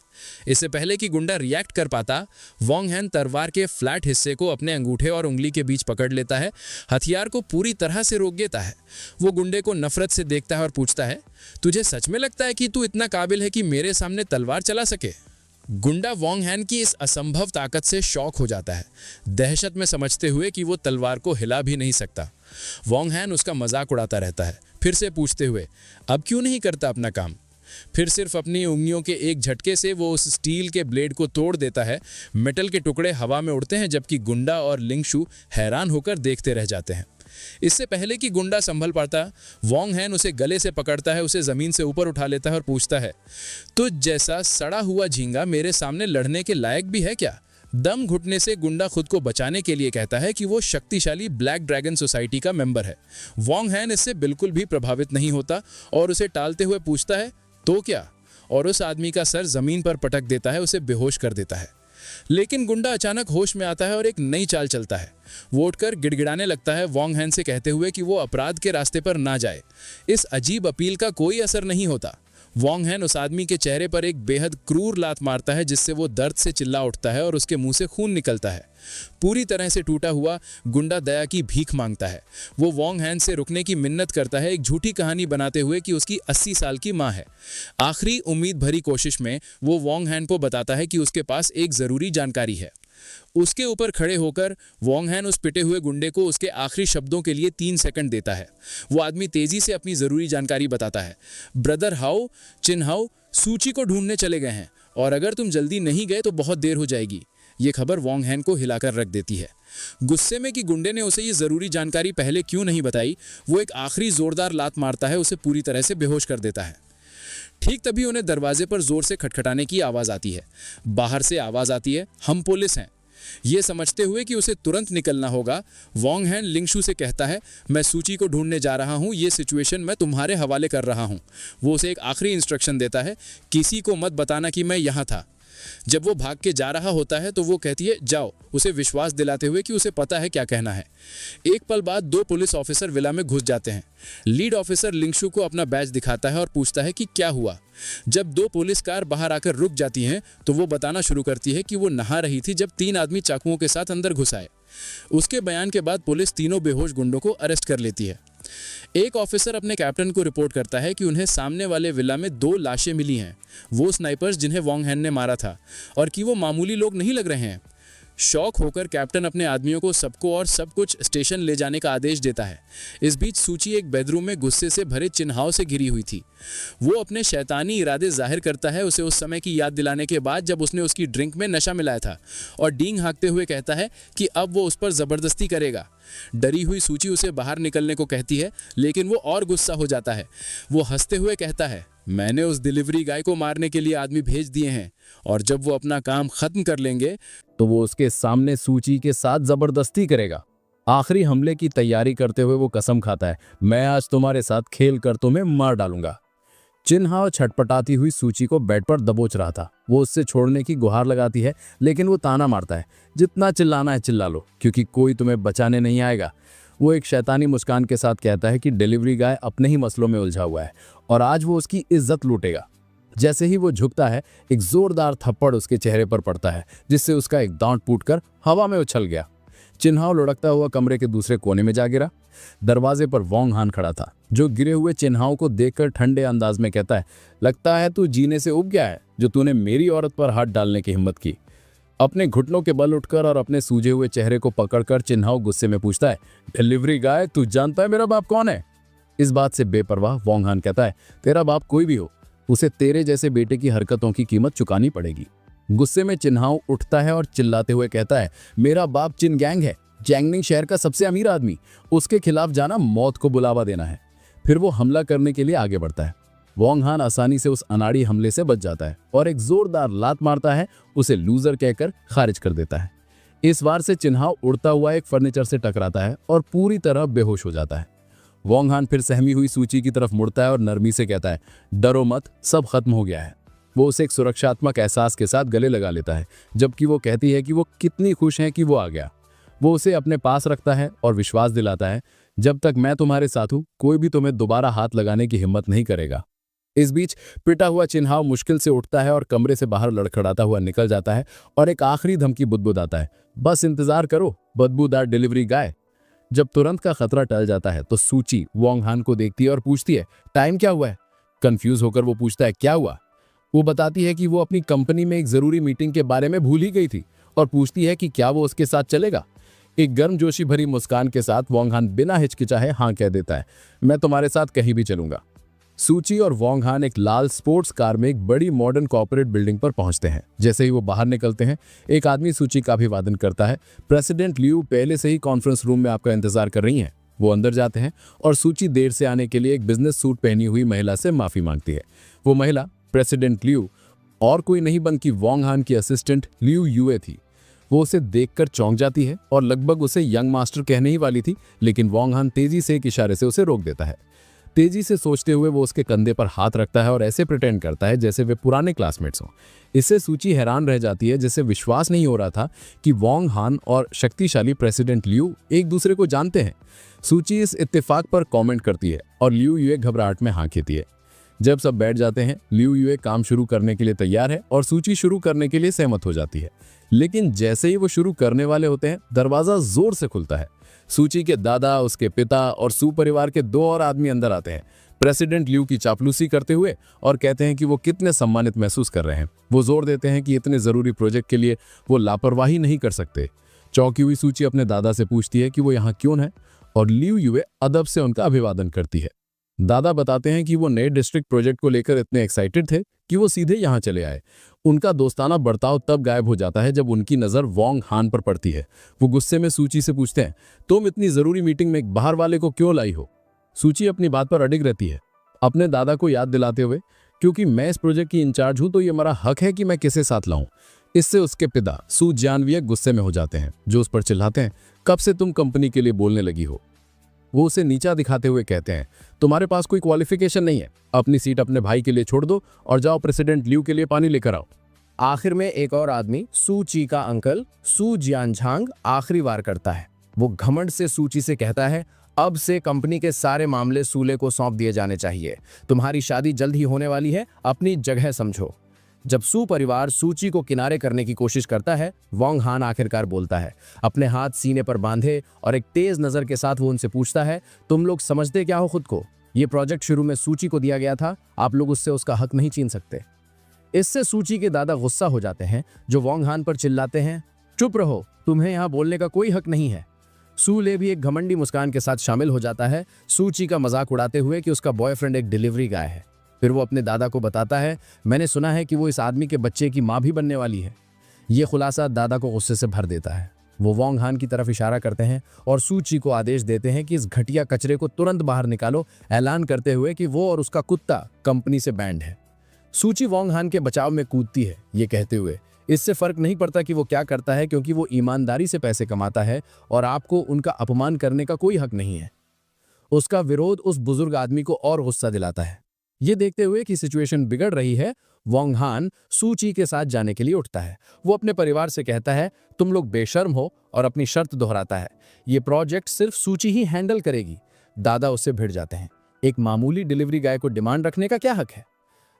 इससे पहले कि गुंडा रिएक्ट कर पाता, वॉन्ग हैन तलवार के फ्लैट हिस्से को अपने अंगूठे और उंगली के बीच पकड़ लेता है, हथियार को पूरी तरह से रोक देता है। वो गुंडे को नफरत से देखता है और पूछता है, तुझे सच में लगता है कि तू इतना काबिल है कि मेरे सामने तलवार चला सके? गुंडा वॉन्ग हैन की इस असंभव ताकत से शॉक हो जाता है, दहशत में समझते हुए कि वो तलवार को हिला भी नहीं सकता। वॉन्ग हैन उसका मजाक उड़ाता रहता है, फिर से पूछते हुए, अब क्यों नहीं करता अपना काम? फिर सिर्फ अपनी उंगलियों के एक झटके से वो उस स्टील के ब्लेड को तोड़ देता है। मेटल के टुकड़े हवा में उड़ते हैं, जबकि गुंडा और लिंगशु हैरान होकर देखते रह जाते हैं। इससे पहले कि गुंडा संभल पाता, वॉन्ग हैन उसे गले से पकड़ता है, उसे जमीन से ऊपर उठा लेता है और पूछता है, तो जैसा सड़ा हुआ झींगा मेरे सामने लड़ने के लायक भी है क्या? दम घुटने से गुंडा खुद को बचाने के लिए कहता है कि वो शक्तिशाली ब्लैक ड्रैगन सोसाइटी का मेंबर है। वॉन्ग हैन इससे बिल्कुल भी प्रभावित नहीं होता और उसे टालते हुए पूछता है, तो क्या? और उस आदमी का सर जमीन पर पटक देता है, उसे बेहोश कर देता है। लेकिन गुंडा अचानक होश में आता है और एक नई चाल चलता है। वो उठकर गिड़गिड़ाने लगता है, वॉन्ग हैन से कहते हुए कि वो अपराध के रास्ते पर ना जाए। इस अजीब अपील का कोई असर नहीं होता। वॉन्ग हैन उस आदमी के चेहरे पर एक बेहद क्रूर लात मारता है, जिससे वो दर्द से चिल्ला उठता है और उसके मुंह से खून निकलता है। पूरी तरह से टूटा हुआ गुंडा दया की भीख मांगता है। वो वॉन्ग हैन से रुकने की मिन्नत करता है, एक झूठी कहानी बनाते हुए कि उसकी 80 साल की मां है। आखिरी उम्मीद भरी कोशिश में वो वॉन्ग हैन को बताता है कि उसके पास एक जरूरी जानकारी है। उसके ऊपर खड़े होकर वॉन्ग हैन उस पिटे हुए गुंडे को उसके आखिरी शब्दों के लिए 3 सेकंड देता है। वो आदमी तेजी से अपनी जरूरी जानकारी बताता है। ब्रदर हाउ, चिन हाउ सूची को ढूंढने चले गए हैं और अगर तुम जल्दी नहीं गए तो बहुत देर हो जाएगी। ये खबर वॉन्ग हैन को हिलाकर रख देती है। गुस्से में कि गुंडे ने उसे ये जरूरी जानकारी पहले क्यों नहीं बताई, वो एक आखिरी जोरदार लात मारता है, उसे पूरी तरह से बेहोश कर देता है। ठीक तभी उन्हें दरवाजे पर जोर से खटखटाने की आवाज आती है। बाहर से आवाज आती है, हम पुलिस हैं। ये समझते हुए कि उसे तुरंत निकलना होगा, वॉन्ग हैन लिंगशु से कहता है, मैं सूची को ढूंढने जा रहा हूं, ये सिचुएशन मैं तुम्हारे हवाले कर रहा हूं। वो उसे एक आखिरी इंस्ट्रक्शन देता है, किसी को मत बताना कि मैं यहां था। जब वो भाग के जा रहा होता है तो वो कहती है, जाओ, उसे विश्वास दिलाते हुए कि उसे पता है क्या कहना है। एक पल बाद 2 पुलिस ऑफिसर विला में घुस जाते हैं। लीड ऑफिसर लिंगशु को अपना बैज दिखाता है और पूछता है कि क्या हुआ। जब 2 पुलिस कार बाहर आकर रुक जाती हैं तो वो बताना शुरू करती है कि वो नहा रही थी जब 3 आदमी चाकुओं के साथ अंदर घुस आए। उसके बयान के बाद पुलिस तीनों बेहोश गुंडों को अरेस्ट कर लेती है। एक ऑफिसर अपने कैप्टन को रिपोर्ट करता है कि उन्हें सामने वाले विला में 2 लाशें मिली हैं, वो स्नाइपर्स जिन्हें वॉन्ग हैन ने मारा था, और कि वो मामूली लोग नहीं लग रहे हैं। शॉक होकर कैप्टन अपने आदमियों को सबको और सब कुछ स्टेशन ले जाने का आदेश देता है। इस बीच सूची एक बेडरूम में गुस्से से भरे चिन्हाओं से घिरी हुई थी। वो अपने शैतानी इरादे जाहिर करता है, उसे उस समय की याद दिलाने के बाद जब उसने उसकी ड्रिंक में नशा मिलाया था, और डींग हाँकते हुए कहता है कि अब वो उस पर जबरदस्ती करेगा। डरी हुई सूची उसे बाहर निकलने को कहती है, लेकिन वो और गुस्सा हो जाता है। वो हंसते हुए कहता है, मैंने उस डिलीवरी गाय को मारने के लिए आदमी भेज दिए हैं, और जब वो अपना काम खत्म कर लेंगे तो वो उसके सामने सूची के साथ जबरदस्ती करेगा। आखिरी हमले की तैयारी करते हुए वो कसम खाता है, मैं आज तुम्हारे साथ खेल कर तुम्हें मार डालूंगा। चिन्हाओ छटपटाती हुई सूची को बेड पर दबोच रहा था। वो उससे छोड़ने की गुहार लगाती है, लेकिन वो ताना मारता है, जितना चिल्लाना है चिल्ला लो, क्योंकि कोई तुम्हें बचाने नहीं आएगा। वो एक शैतानी मुस्कान के साथ कहता है कि डिलीवरी गाय अपने ही मसलों में उलझा हुआ है और आज वो उसकी इज्जत लूटेगा। जैसे ही वो झुकता है, एक जोरदार थप्पड़ उसके चेहरे पर पड़ता है, जिससे उसका एक दांत फूटकर हवा में उछल गया। चिन्हाओ लुढ़कता हुआ कमरे के दूसरे कोने में जा गिरा। दरवाजे पर वॉन्ग हान खड़ा था, जो गिरे हुए चिन्हाओं को देखकर ठंडे अंदाज में कहता है, लगता है तू जीने से उब गया है, जो तूने मेरी औरत पर हाथ डालने की हिम्मत की। अपने घुटनों के बल उठकर और अपने सूजे हुए चेहरे को पकड़कर चिन्हाओ गुस्से में पूछता है, डिलीवरी गाय, तू जानता है मेरा बाप कौन है? इस बात से बेपरवाह वॉन्ग हान कहता है, तेरा बाप कोई भी हो, उसे तेरे जैसे बेटे की हरकतों की कीमत चुकानी पड़ेगी। गुस्से में चिन्हाओ उठता है और चिल्लाते हुए कहता है, मेरा बाप चिन गैंग है, जैंगनिंग शहर का सबसे अमीर आदमी, उसके खिलाफ जाना मौत को बुलावा देना है। फिर वो हमला करने के लिए आगे बढ़ता है। वॉन्ग हान आसानी से उस अनाड़ी हमले से बच जाता है और एक जोरदार लात मारता है, उसे लूजर कहकर खारिज कर देता है। इस वार से चिन्हाओ उड़ता हुआ एक फर्नीचर से टकराता है और पूरी तरह बेहोश हो जाता है। वॉन्ग हान फिर सहमी हुई सूची की तरफ मुड़ता है और नरमी से कहता है, डरो मत, सब खत्म हो गया है। वो उसे एक सुरक्षात्मक एहसास के साथ गले लगा लेता है, जबकि वो कहती है कि वो कितनी खुश है कि वो आ गया। वो उसे अपने पास रखता है और विश्वास दिलाता है, जब तक मैं तुम्हारे साथ हूं कोई भी तुम्हें दोबारा हाथ लगाने की हिम्मत नहीं करेगा। इस बीच पिटा हुआ चिन्हाव मुश्किल से उठता है और कमरे से बाहर लड़खड़ाता हुआ निकल जाता है और एक आखिरी धमकी बुदबुदाता है, बस इंतजार करो बदबूदार डिलीवरी गाय। जब तुरंत का खतरा टल जाता है तो सूची वोंग हान को देखती है और पूछती है, टाइम क्या हुआ है? कंफ्यूज होकर वो पूछता है, क्या हुआ? वो बताती है कि वो अपनी कंपनी में एक जरूरी मीटिंग के बारे में भूल ही गई थी और पूछती है कि क्या वो उसके साथ चलेगा। एक गर्मजोशी भरी मुस्कान के साथ वोंग हान बिना हिचकिचाए हाँ कह देता है, मैं तुम्हारे साथ कहीं भी चलूंगा। सूची और वोंग हान एक लाल स्पोर्ट्स कार में एक बड़ी मॉडर्न कॉर्पोरेट बिल्डिंग पर पहुंचते हैं। जैसे ही वो बाहर निकलते हैं एक आदमी सूची का अभिवादन करता है, प्रेसिडेंट लियू पहले से ही कॉन्फ्रेंस रूम में आपका इंतजार कर रही हैं। वो अंदर जाते हैं और सूची देर से आने के लिए एक बिजनेस सूट पहनी हुई महिला से माफी मांगती है। वो महिला प्रेसिडेंट लियू और कोई नहीं बल्कि वोंग हान की असिस्टेंट लियू यूए थी। वो उसे देखकर चौंक जाती है और लगभग उसे यंग मास्टर कहने ही वाली थी, लेकिन वोंग हान तेजी से एक इशारे से उसे रोक देता है। तेजी से सोचते हुए वो उसके कंधे पर हाथ रखता है और ऐसे प्रिटेंड करता है जैसे वे पुराने क्लासमेट्स हों। इससे सूची हैरान रह जाती है, जिसे विश्वास नहीं हो रहा था कि वोंग हान और शक्तिशाली प्रेसिडेंट लियू एक दूसरे को जानते हैं। सूची इस इत्तेफाक पर कमेंट करती है और लियू यूए घबराहट में हाँ कहती है। जब सब बैठ जाते हैं लियू यूए काम शुरू करने के लिए तैयार है और सूची शुरू करने के लिए सहमत हो जाती है, लेकिन जैसे ही वो शुरू करने वाले होते हैं दरवाजा जोर से खुलता है। सूची के दादा, उसके पिता और सू परिवार के 2 और आदमी अंदर आते हैं, प्रेसिडेंट लियू की चापलूसी करते हुए, और कहते हैं कि वो कितने सम्मानित महसूस कर रहे हैं। वो जोर देते हैं कि इतने जरूरी प्रोजेक्ट के लिए वो लापरवाही नहीं कर सकते। चौंकी हुई सूची अपने दादा से पूछती है कि वो यहाँ क्यों है और लियू यूए अदब से उनका अभिवादन करती है। दादा बताते हैं कि वो नए डिस्ट्रिक्ट प्रोजेक्ट को लेकर इतने एक्साइटेड थे कि वो सीधे यहाँ चले आए। उनका दोस्ताना बर्ताव तब गायब हो जाता है जब उनकी नज़र वोंग हान पर पड़ती है। वो गुस्से में सूची से पूछते हैं, तुम इतनी ज़रूरी मीटिंग में एक बाहर वाले को क्यों लाई हो? सूची अपनी बात पर अडिग रहती है, अपने दादा को याद दिलाते हुए, क्योंकि मैं इस प्रोजेक्ट की इंचार्ज हूँ तो ये मेरा हक है कि मैं किसे साथ लाऊं। इससे उसके पिता सू जानविये गुस्से में हो जाते हैं, जो उस पर चिल्लाते हैं, कब से तुम कंपनी के लिए बोलने लगी हो? वो उसे नीचा दिखाते हुए कहते हैं, तुम्हारे पास कोई क्वालिफिकेशन नहीं है, अपनी सीट अपने भाई के लिए छोड़ दो और जाओ प्रेसिडेंट लियू के लिए पानी लेकर आओ। आखिर में एक और आदमी सूची का अंकल सू जियानझांग आखिरी वार करता है। वो घमंड से सूची से कहता है, अब से कंपनी के सारे मामले सूले को सौंप दिए जाने चाहिए। तुम्हारी शादी जल्द ही होने वाली है, अपनी जगह समझो। जब सू परिवार सूची को किनारे करने की कोशिश करता है, वोंग हान आखिरकार बोलता है। अपने हाथ सीने पर बांधे और एक तेज नजर के साथ वो उनसे पूछता है, तुम लोग समझते क्या हो खुद को? ये प्रोजेक्ट शुरू में सूची को दिया गया था, आप लोग उससे उसका हक नहीं छीन सकते। इससे सूची के दादा गुस्सा हो जाते हैं, जो वोंग हान पर चिल्लाते हैं, चुप रहो, तुम्हें यहाँ बोलने का कोई हक नहीं है। सू ले भी एक घमंडी मुस्कान के साथ शामिल हो जाता है, सूची का मजाक उड़ाते हुए कि उसका बॉयफ्रेंड एक डिलीवरी गाय है। फिर वो अपने दादा को बताता है, मैंने सुना है कि वो इस आदमी के बच्चे की माँ भी बनने वाली है। ये खुलासा दादा को गुस्से से भर देता है। वो वोंग हान की तरफ इशारा करते हैं और सूची को आदेश देते हैं कि इस घटिया कचरे को तुरंत बाहर निकालो, ऐलान करते हुए कि वो और उसका कुत्ता कंपनी से बैंड है। सूची वोंग हान के बचाव में कूदती है, ये कहते हुए, इससे फर्क नहीं पड़ता कि वो क्या करता है, क्योंकि वो ईमानदारी से पैसे कमाता है और आपको उनका अपमान करने का कोई हक नहीं है। उसका विरोध उस बुजुर्ग आदमी को और गुस्सा दिलाता है। ये देखते हुए कि सिचुएशन बिगड़ रही है, वोंग हान सूची के साथ जाने के लिए उठता है। वो अपने परिवार से कहता है, तुम लोग बेशर्म हो, और अपनी शर्त दोहराता है, ये प्रोजेक्ट सिर्फ सूची ही हैंडल करेगी। दादा उससे भिड़ जाते हैं, एक मामूली डिलीवरी गाय को डिमांड रखने का क्या हक है?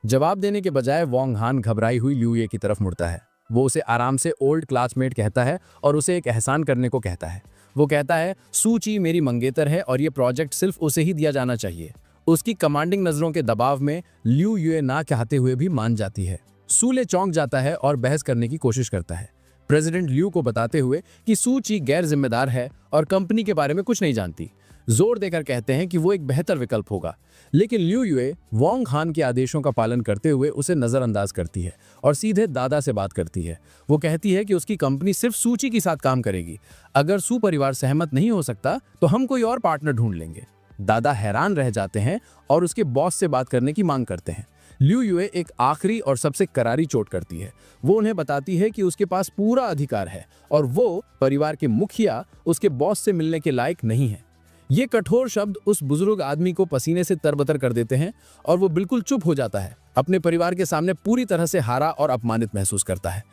जवाब देने के बजाय वोंग हान घबराई हुई लियू की तरफ मुड़ता है। वो उसे आराम से ओल्ड क्लासमेट कहता है और उसे एक एहसान करने को कहता है। वो कहता है, सूची मेरी मंगेतर है और ये प्रोजेक्ट सिर्फ उसे ही दिया जाना चाहिए। उसकी कमांडिंग नजरों के दबाव में लियू यूए ना कहते हुए भी मान जाती है। सूले चौंक जाता है और बहस करने की कोशिश करता है, प्रेसिडेंट लियू को बताते हुए कि सूची गैर जिम्मेदार है और कंपनी के बारे में कुछ नहीं जानती। जोर देकर कहते हैं कि वो एक बेहतर विकल्प होगा, लेकिन लियू यूए वोंग हान के आदेशों का पालन करते हुए उसे नजरअंदाज करती है और सीधे दादा से बात करती है। वो कहती है कि उसकी कंपनी सिर्फ सूची के साथ काम करेगी। अगर सू परिवार सहमत नहीं हो सकता तो हम कोई और पार्टनर ढूंढ लेंगे। दादा हैरान रह जाते हैं और उसके बॉस से बात करने की मांग करते हैं। लियू यूए एक आखिरी और सबसे करारी चोट करती है। वो उन्हें बताती है कि उसके पास पूरा अधिकार है और वो परिवार के मुखिया उसके बॉस से मिलने के लायक नहीं है। ये कठोर शब्द उस बुजुर्ग आदमी को पसीने से तरबतर कर देते हैं और वो बिल्कुल चुप हो जाता है। अपने परिवार के सामने पूरी तरह से हारा और अपमानित महसूस करता है।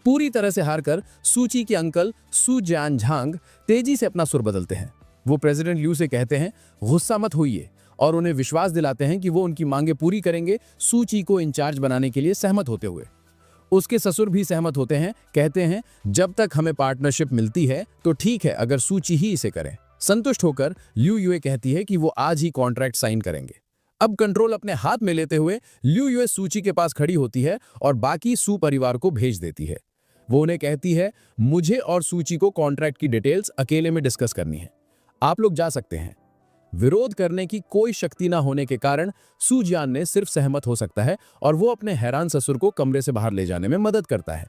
पूरी तरह से हारकर सूची के अंकल सू जियानझांग तेजी से अपना सुर बदलते हैं। वो प्रेसिडेंट लियू से कहते हैं गुस्सा मत होइए, और उन्हें विश्वास दिलाते हैं कि वो उनकी मांगे पूरी करेंगे, सूची को इंचार्ज बनाने के लिए सहमत होते हुए। उसके ससुर भी सहमत होते हैं, कहते हैं जब तक हमें पार्टनरशिप मिलती है तो ठीक है, अगर सूची ही इसे करें। संतुष्ट होकर लियू युए कहती है कि वो आज ही कॉन्ट्रैक्ट साइन करेंगे। अब कंट्रोल अपने हाथ में लेते हुए लियू युए सूची के पास खड़ी होती है और बाकी सू परिवार को भेज देती है। वो उन्हें कहती है मुझे और सूची को कॉन्ट्रैक्ट की डिटेल्स अकेले में डिस्कस करनी है, आप लोग जा सकते हैं। विरोध करने की कोई शक्ति ना होने के कारण सू जियान ने सिर्फ सहमत हो सकता है और वो अपने हैरान ससुर को कमरे से बाहर ले जाने में मदद करता है।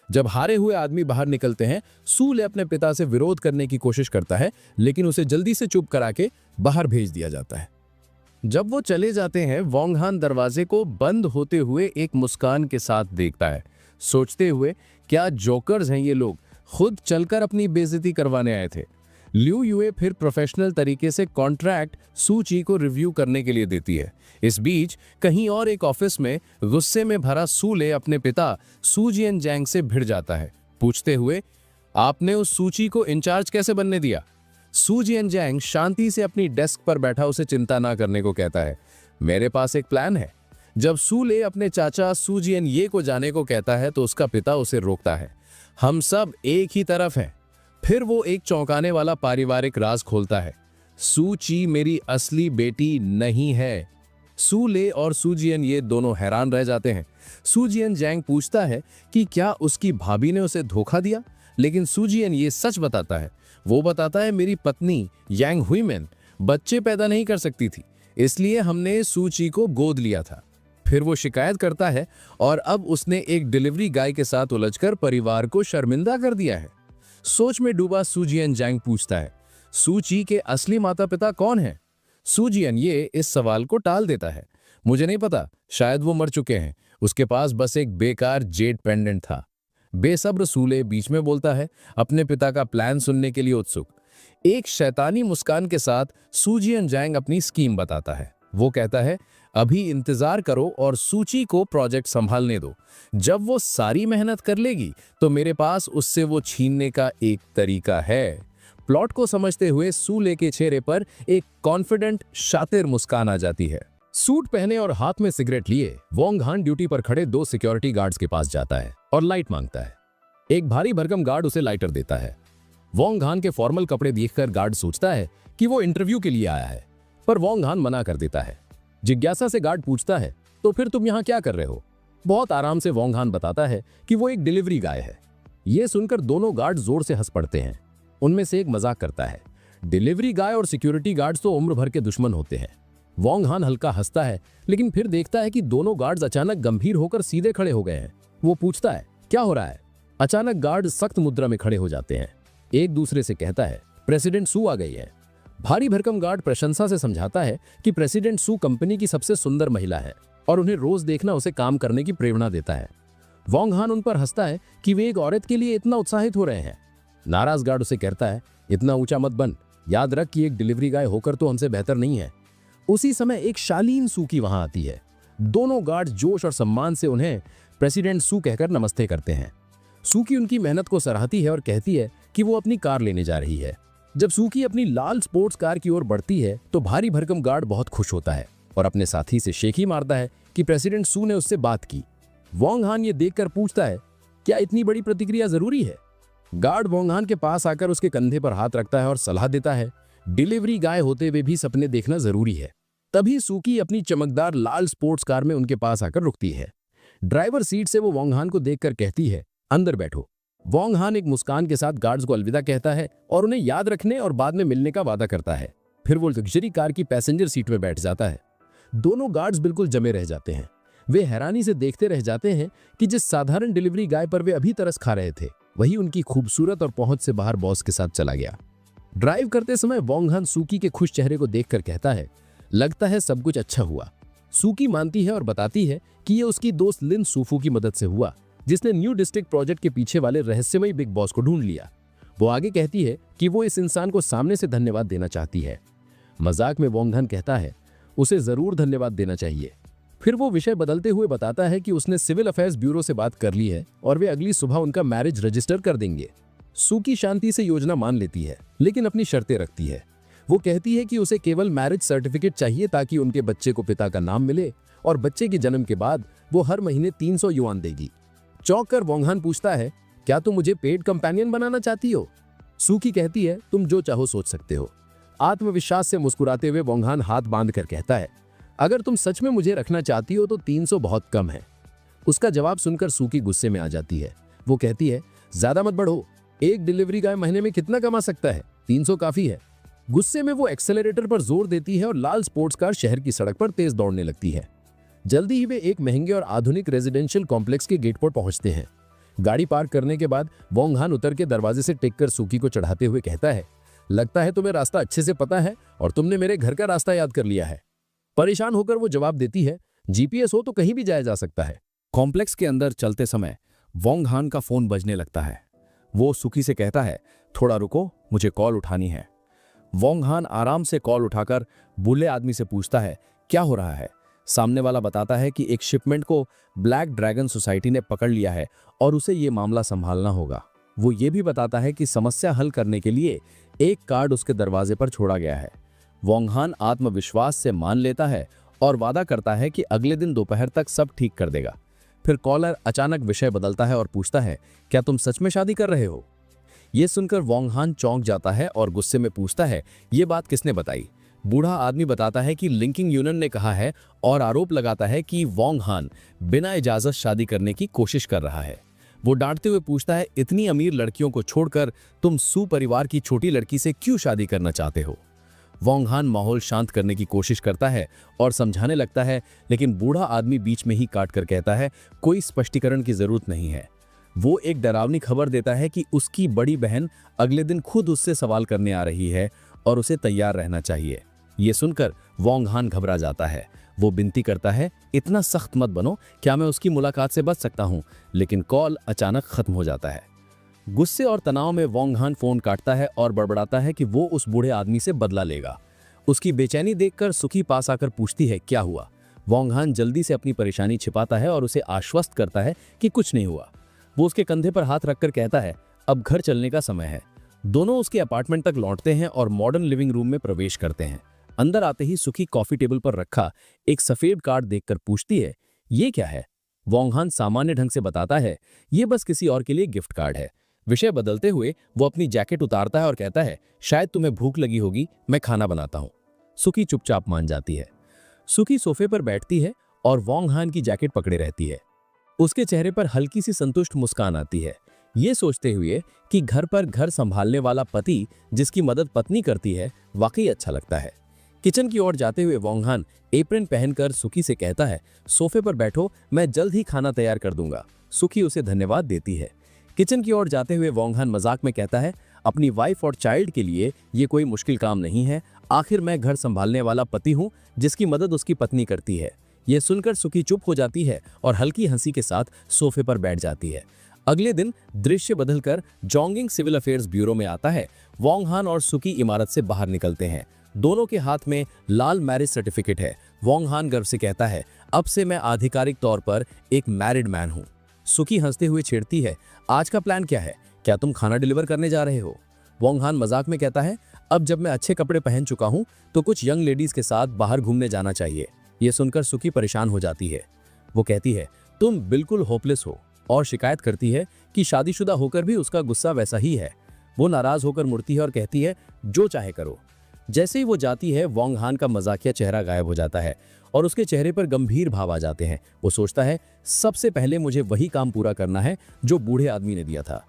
जब हारे हुए आदमी बाहर निकलते हैं, सूले अपने पिता से विरोध करने की कोशिश करता है, लेकिन उसे जल्दी से चुप करा के बाहर भेज दिया जाता है। जब वो चले जाते हैं, वोंग हान दरवाजे को बंद होते हुए एक मुस्कान के साथ देखता है, सोचते हुए क्या जोकर्स हैं ये लोग, खुद चलकर अपनी बेइज्जती करवाने आए थे। लियू युए फिर प्रोफेशनल तरीके से कॉन्ट्रैक्ट सूची को रिव्यू करने के लिए देती है। इस बीच कहीं और एक ऑफिस में गुस्से में भरा सूले अपने पिता सू जियानझांग से भिड़ जाता है, पूछते हुए आपने उस सूची को इंचार्ज कैसे बनने दिया। सू जियानझांग शांति से अपनी डेस्क पर बैठा उसे चिंता ना करने को कहता है, मेरे पास एक प्लान है। जब सूले अपने चाचा सू जियानये को जाने को कहता है तो उसका पिता उसे रोकता है, हम सब एक ही तरफ हैं। फिर वो एक चौंकाने वाला पारिवारिक राज खोलता है, सूची मेरी असली बेटी नहीं है। सूले और सू जियानये दोनों हैरान रह जाते हैं। सू जियानझांग पूछता है कि क्या उसकी भाभी ने उसे धोखा दिया, लेकिन सू जियानये सच बताता है। वो बताता है मेरी पत्नी यांग हुईमेन बच्चे पैदा नहीं कर सकती थी, इसलिए हमने सूची को गोद लिया था। फिर वो शिकायत करता है और अब उसने एक डिलीवरी गाय के साथ उलझकर परिवार को शर्मिंदा कर दिया है। सोच में डूबा सू जियानझांग पूछता है, सूची के असली माता पिता कौन हैं? सू जियानये इस सवाल को टाल देता है, मुझे नहीं पता, शायद वो मर चुके हैं, उसके पास बस एक बेकार जेड पेंडेंट था। बेसब्र सूले बीच में बोलता है, अपने पिता का प्लान सुनने के लिए उत्सुक। एक शैतानी मुस्कान के साथ सू जियानझांग अपनी स्कीम बताता है। वो कहता है अभी इंतजार करो और सूची को प्रोजेक्ट संभालने दो, जब वो सारी मेहनत कर लेगी तो मेरे पास उससे वो छीनने का एक तरीका है। प्लॉट को समझते हुए सूले के चेहरे पर एक कॉन्फिडेंट शातिर मुस्कान आ जाती है। सूट पहने और हाथ में सिगरेट लिए वोंग हान ड्यूटी पर खड़े 2 सिक्योरिटी गार्ड्स के पास जाता है और लाइट मांगता है। एक भारी भरकम गार्ड उसे लाइटर देता है। वोंग हान के फॉर्मल कपड़े देखकर गार्ड सोचता है कि वो इंटरव्यू के लिए आया है, पर वोंग हान मना कर देता है। जिज्ञासा से गार्ड पूछता है, तो फिर तुम यहाँ क्या कर रहे हो? बहुत आराम से वोंग हान बताता है कि वो एक डिलीवरी गाय है। ये सुनकर दोनों गार्ड जोर से हंस पड़ते हैं। उनमें से एक मजाक करता है, डिलीवरी गाय और सिक्योरिटी गार्ड्स तो उम्र भर के दुश्मन होते हैं। वोंग हान हल्का हंसता है, लेकिन फिर देखता है कि दोनों गार्ड्स अचानक गंभीर होकर सीधे खड़े हो गए हैं। वो पूछता है, क्या हो रहा है? अचानक गार्ड सख्त मुद्रा में खड़े हो जाते हैं। एक दूसरे से कहता है, प्रेसिडेंट सू आ गई है। भारी भरकम गार्ड प्रशंसा से समझाता है कि प्रेसिडेंट सू कंपनी की सबसे सुंदर महिला है और उन्हें रोज देखना उसे काम करने की प्रेरणा देता है। वोंग हान उन पर हंसता है कि वे एक औरत के लिए इतना उत्साहित हो रहे हैं। नाराज गार्ड उसे कहता है, इतना ऊंचा मत बन, याद रख कि एक डिलीवरी गाय होकर तो हमसे बेहतर नहीं है। उसी समय एक शालीन सूकी वहां आती है। दोनों गार्ड जोश और सम्मान से उन्हें प्रेसिडेंट सू कहकर नमस्ते करते हैं। सूकी उनकी मेहनत को सराहती है और कहती है कि वो अपनी कार लेने जा रही है। जब सूकी अपनी लाल स्पोर्ट्स कार की ओर बढ़ती है तो भारी भरकम गार्ड बहुत खुश होता है और अपने साथी से शेखी मारता है कि प्रेसिडेंट सू ने उससे बात की। वोंग हान ये देखकर पूछता है, क्या इतनी बड़ी प्रतिक्रिया जरूरी है? गार्ड वोंग हान के पास आकर उसके कंधे पर हाथ रखता है और सलाह देता है, डिलीवरी गाय होते हुए भी सपने देखना जरूरी है। तभी सूकी अपनी चमकदार लाल स्पोर्ट्स कार में उनके पास आकर रुकती है। ड्राइवर सीट से वो वोंग हान को देखकर कहती है, अंदर बैठो। वोंग हान एक मुस्कान के साथ गार्ड्स को अलविदा कहता है और उन्हें याद रखने और बाद में मिलने का वादा करता है। फिर वो लग्जरी कार की पैसेंजर सीट में बैठ जाता है। दोनों गार्ड्स बिल्कुल जमे रह जाते हैं। वे हैरानी से देखते रह जाते हैं कि जिस साधारण डिलीवरी गाय पर वे अभी तरस खा रहे थे, वही उनकी खूबसूरत और पहुंच से बाहर बॉस के साथ चला गया। ड्राइव करते समय वोंग हान सूकी के खुश चेहरे को देखकर कहता है, लगता है सब कुछ अच्छा हुआ। सूकी मानती है और बताती है कि यह उसकी दोस्त लिन सूफू की मदद से हुआ, जिसने न्यू डिस्ट्रिक्ट प्रोजेक्ट के पीछे वाले रहस्यमयी बिग बॉस को ढूंढ लिया। वो आगे कहती है कि वो इस इंसान को सामने से धन्यवाद देना चाहती है। मजाक में वोंग हान कहता है, उसे जरूर धन्यवाद देना चाहिए। फिर वो विषय बदलते हुए बताता है कि उसने सिविल अफेयर्स ब्यूरो से बात कर ली है और वे अगली सुबह उनका मैरिज रजिस्टर कर देंगे। सूकी शांति से योजना मान लेती है, लेकिन अपनी शर्तें रखती है। वो कहती है कि उसे केवल मैरिज सर्टिफिकेट चाहिए ताकि उनके बच्चे को पिता का नाम मिले, और बच्चे के जन्म के बाद वो हर महीने 300 युआन देगी। चौंक कर वोंगहान पूछता है, क्या तुम मुझे पेड कंपेनियन बनाना चाहती हो? सूकी कहती है, तुम जो चाहो सोच सकते हो। आत्मविश्वास से मुस्कुराते हुए वोंगहान हाथ बांध कर कहता है, अगर तुम सच में मुझे रखना चाहती हो तो 300 बहुत कम है। उसका जवाब सुनकर सूकी गुस्से में आ जाती है। वो कहती है, ज्यादा मत बढ़ो, एक डिलीवरी गाय महीने में कितना कमा सकता है? 300 काफी है। गुस्से में वो एक्सेलरेटर पर जोर देती है और लाल स्पोर्ट्स कार शहर की सड़क पर तेज दौड़ने लगती है। जल्दी ही वे एक महंगे और आधुनिक रेजिडेंशियल कॉम्प्लेक्स के गेट पर पहुंचते हैं। गाड़ी पार्क करने के बाद वोंगहान उतर के दरवाजे से टेक कर सूकी को चढ़ाते हुए कहता है, लगता है तुम्हें रास्ता अच्छे से पता है और तुमने मेरे घर का रास्ता याद कर लिया है। परेशान होकर वो जवाब देती है, जीपीएस हो तो कहीं भी जाया जा सकता है। कॉम्प्लेक्स के अंदर चलते समय वोंगहान का फोन बजने लगता है। वो सूकी से कहता है, थोड़ा रुको, मुझे कॉल उठानी है। वोंगहान आराम से कॉल उठाकर बूढ़े आदमी से पूछता है, क्या हो रहा है? सामने वाला बताता है कि एक शिपमेंट को ब्लैक ड्रैगन सोसाइटी ने पकड़ लिया है और उसे ये मामला संभालना होगा। वो ये भी बताता है कि समस्या हल करने के लिए एक कार्ड उसके दरवाजे पर छोड़ा गया है। वोंगहान आत्मविश्वास से मान लेता है और वादा करता है कि अगले दिन दोपहर तक सब ठीक कर देगा। फिर कॉलर अचानक विषय बदलता है और पूछता है, क्या तुम सच में शादी कर रहे हो? ये सुनकर वोंगहान चौंक जाता है और गुस्से में पूछता है, ये बात किसने बताई? बूढ़ा आदमी बताता है कि लिंकिंग यूनियन ने कहा है और आरोप लगाता है कि वोंगहान बिना इजाजत शादी करने की कोशिश कर रहा है। वो डांटते हुए पूछता है, इतनी अमीर लड़कियों को छोड़कर तुम सू परिवार की छोटी लड़की से क्यों शादी करना चाहते हो? वोंगहान माहौल शांत करने की कोशिश करता है और समझाने लगता है, लेकिन बूढ़ा आदमी बीच में ही काट कर कहता है, कोई स्पष्टीकरण की जरूरत नहीं है। वो एक डरावनी खबर देता है कि उसकी बड़ी बहन अगले दिन खुद उससे सवाल करने आ रही है और उसे तैयार रहना चाहिए। ये सुनकर वोंगहान घबरा जाता है। वो विनती करता है, इतना सख्त मत बनो, क्या मैं उसकी मुलाकात से बच सकता हूं? लेकिन कॉल अचानक खत्म हो जाता है। गुस्से और तनाव में वोंगहान फोन काटता है और बड़बड़ाता है कि वो उस बूढ़े आदमी से बदला लेगा। उसकी बेचैनी देखकर सुखी पास आकर पूछती है, क्या हुआ? वोंगहान जल्दी से अपनी परेशानी छिपाता है और उसे आश्वस्त करता है कि कुछ नहीं हुआ। वो उसके कंधे पर हाथ रखकर कहता है, अब घर चलने का समय है। दोनों उसके अपार्टमेंट तक लौटते हैं और मॉडर्न लिविंग रूम में प्रवेश करते हैं। अंदर आते ही सुखी कॉफी टेबल पर रखा एक सफेद कार्ड देखकर पूछती है, ये क्या है? वोंगहान सामान्य ढंग से बताता है, ये बस किसी और के लिए गिफ्ट कार्ड है। विषय बदलते हुए वो अपनी जैकेट उतारता है और कहता है, शायद तुम्हें भूख लगी होगी, मैं खाना बनाता हूं। सुखी चुपचाप मान जाती है। सुखी सोफे पर बैठती है और वोंगहान की जैकेट पकड़े रहती है। उसके चेहरे पर हल्की सी संतुष्ट मुस्कान आती है, ये सोचते हुए कि घर पर घर संभालने वाला पति जिसकी मदद पत्नी करती है वाकई अच्छा लगता है। किचन की ओर जाते हुए वोंगहान एप्रन पहनकर सुखी से कहता है, सोफे पर बैठो, मैं जल्द ही खाना तैयार कर दूंगा। सुखी उसे धन्यवाद देती है। किचन की ओर जाते हुए वोंगहान मजाक में कहता है, अपनी वाइफ और चाइल्ड के लिए ये कोई मुश्किल काम नहीं है। आखिर मैं घर संभालने वाला पति हूँ जिसकी मदद उसकी पत्नी करती है। यह सुनकर सुखी चुप हो जाती है और हल्की हंसी के साथ सोफे पर बैठ जाती है। अगले दिन दृश्य बदलकर जोंगिंग सिविल अफेयर्स ब्यूरो में आता है। वोंगहान और सुखी इमारत से बाहर निकलते हैं। दोनों के हाथ में लाल मैरिज सर्टिफिकेट है। वोंगहान गर्व से कहता है, अब से मैं आधिकारिक तौर पर एक मैरिड मैन हूँ। सुखी हंसते हुए छेड़ती है, आज का प्लान क्या है? क्या तुम खाना डिलीवर करने जा रहे हो? वोंगहान मजाक में कहता है, अब जब मैं अच्छे कपड़े पहन चुका हूँ तो कुछ यंग लेडीज के साथ बाहर घूमने जाना चाहिए। ये सुनकर सुखी परेशान हो जाती है। वो कहती है, तुम बिल्कुल होपलेस हो, और शिकायत करती है कि शादीशुदा होकर भी उसका गुस्सा वैसा ही है। वो नाराज होकर मुड़ती है और कहती है, जो चाहे करो। जैसे ही वो जाती है, वोंगहान का मजाकिया चेहरा गायब हो जाता है और उसके चेहरे पर गंभीर भाव आ जाते हैं। वो सोचता है, सबसे पहले मुझे वही काम पूरा करना है जो बूढ़े आदमी ने दिया था।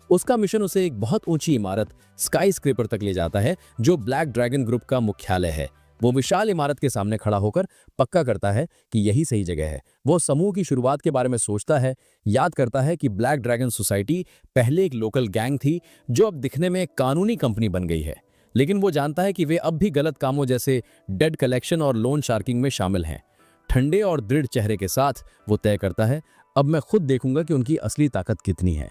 उसका मिशन उसे एक बहुत ऊंची इमारत स्काई स्क्रेपर तक ले जाता है जो ब्लैक ड्रैगन ग्रुप का मुख्यालय है। वो विशाल इमारत के सामने खड़ा होकर पक्का करता है कि यही सही जगह है। वो समूह की शुरुआत के बारे में सोचता है, याद करता है कि ब्लैक ड्रैगन सोसाइटी पहले एक लोकल गैंग थी जो अब दिखने में एक कानूनी कंपनी बन गई है। लेकिन वो जानता है कि वे अब भी गलत कामों जैसे डेड कलेक्शन और लोन शार्किंग में शामिल हैं। ठंडे और दृढ़ चेहरे के साथ वो तय करता है, अब मैं खुद देखूंगा कि उनकी असली ताकत कितनी है।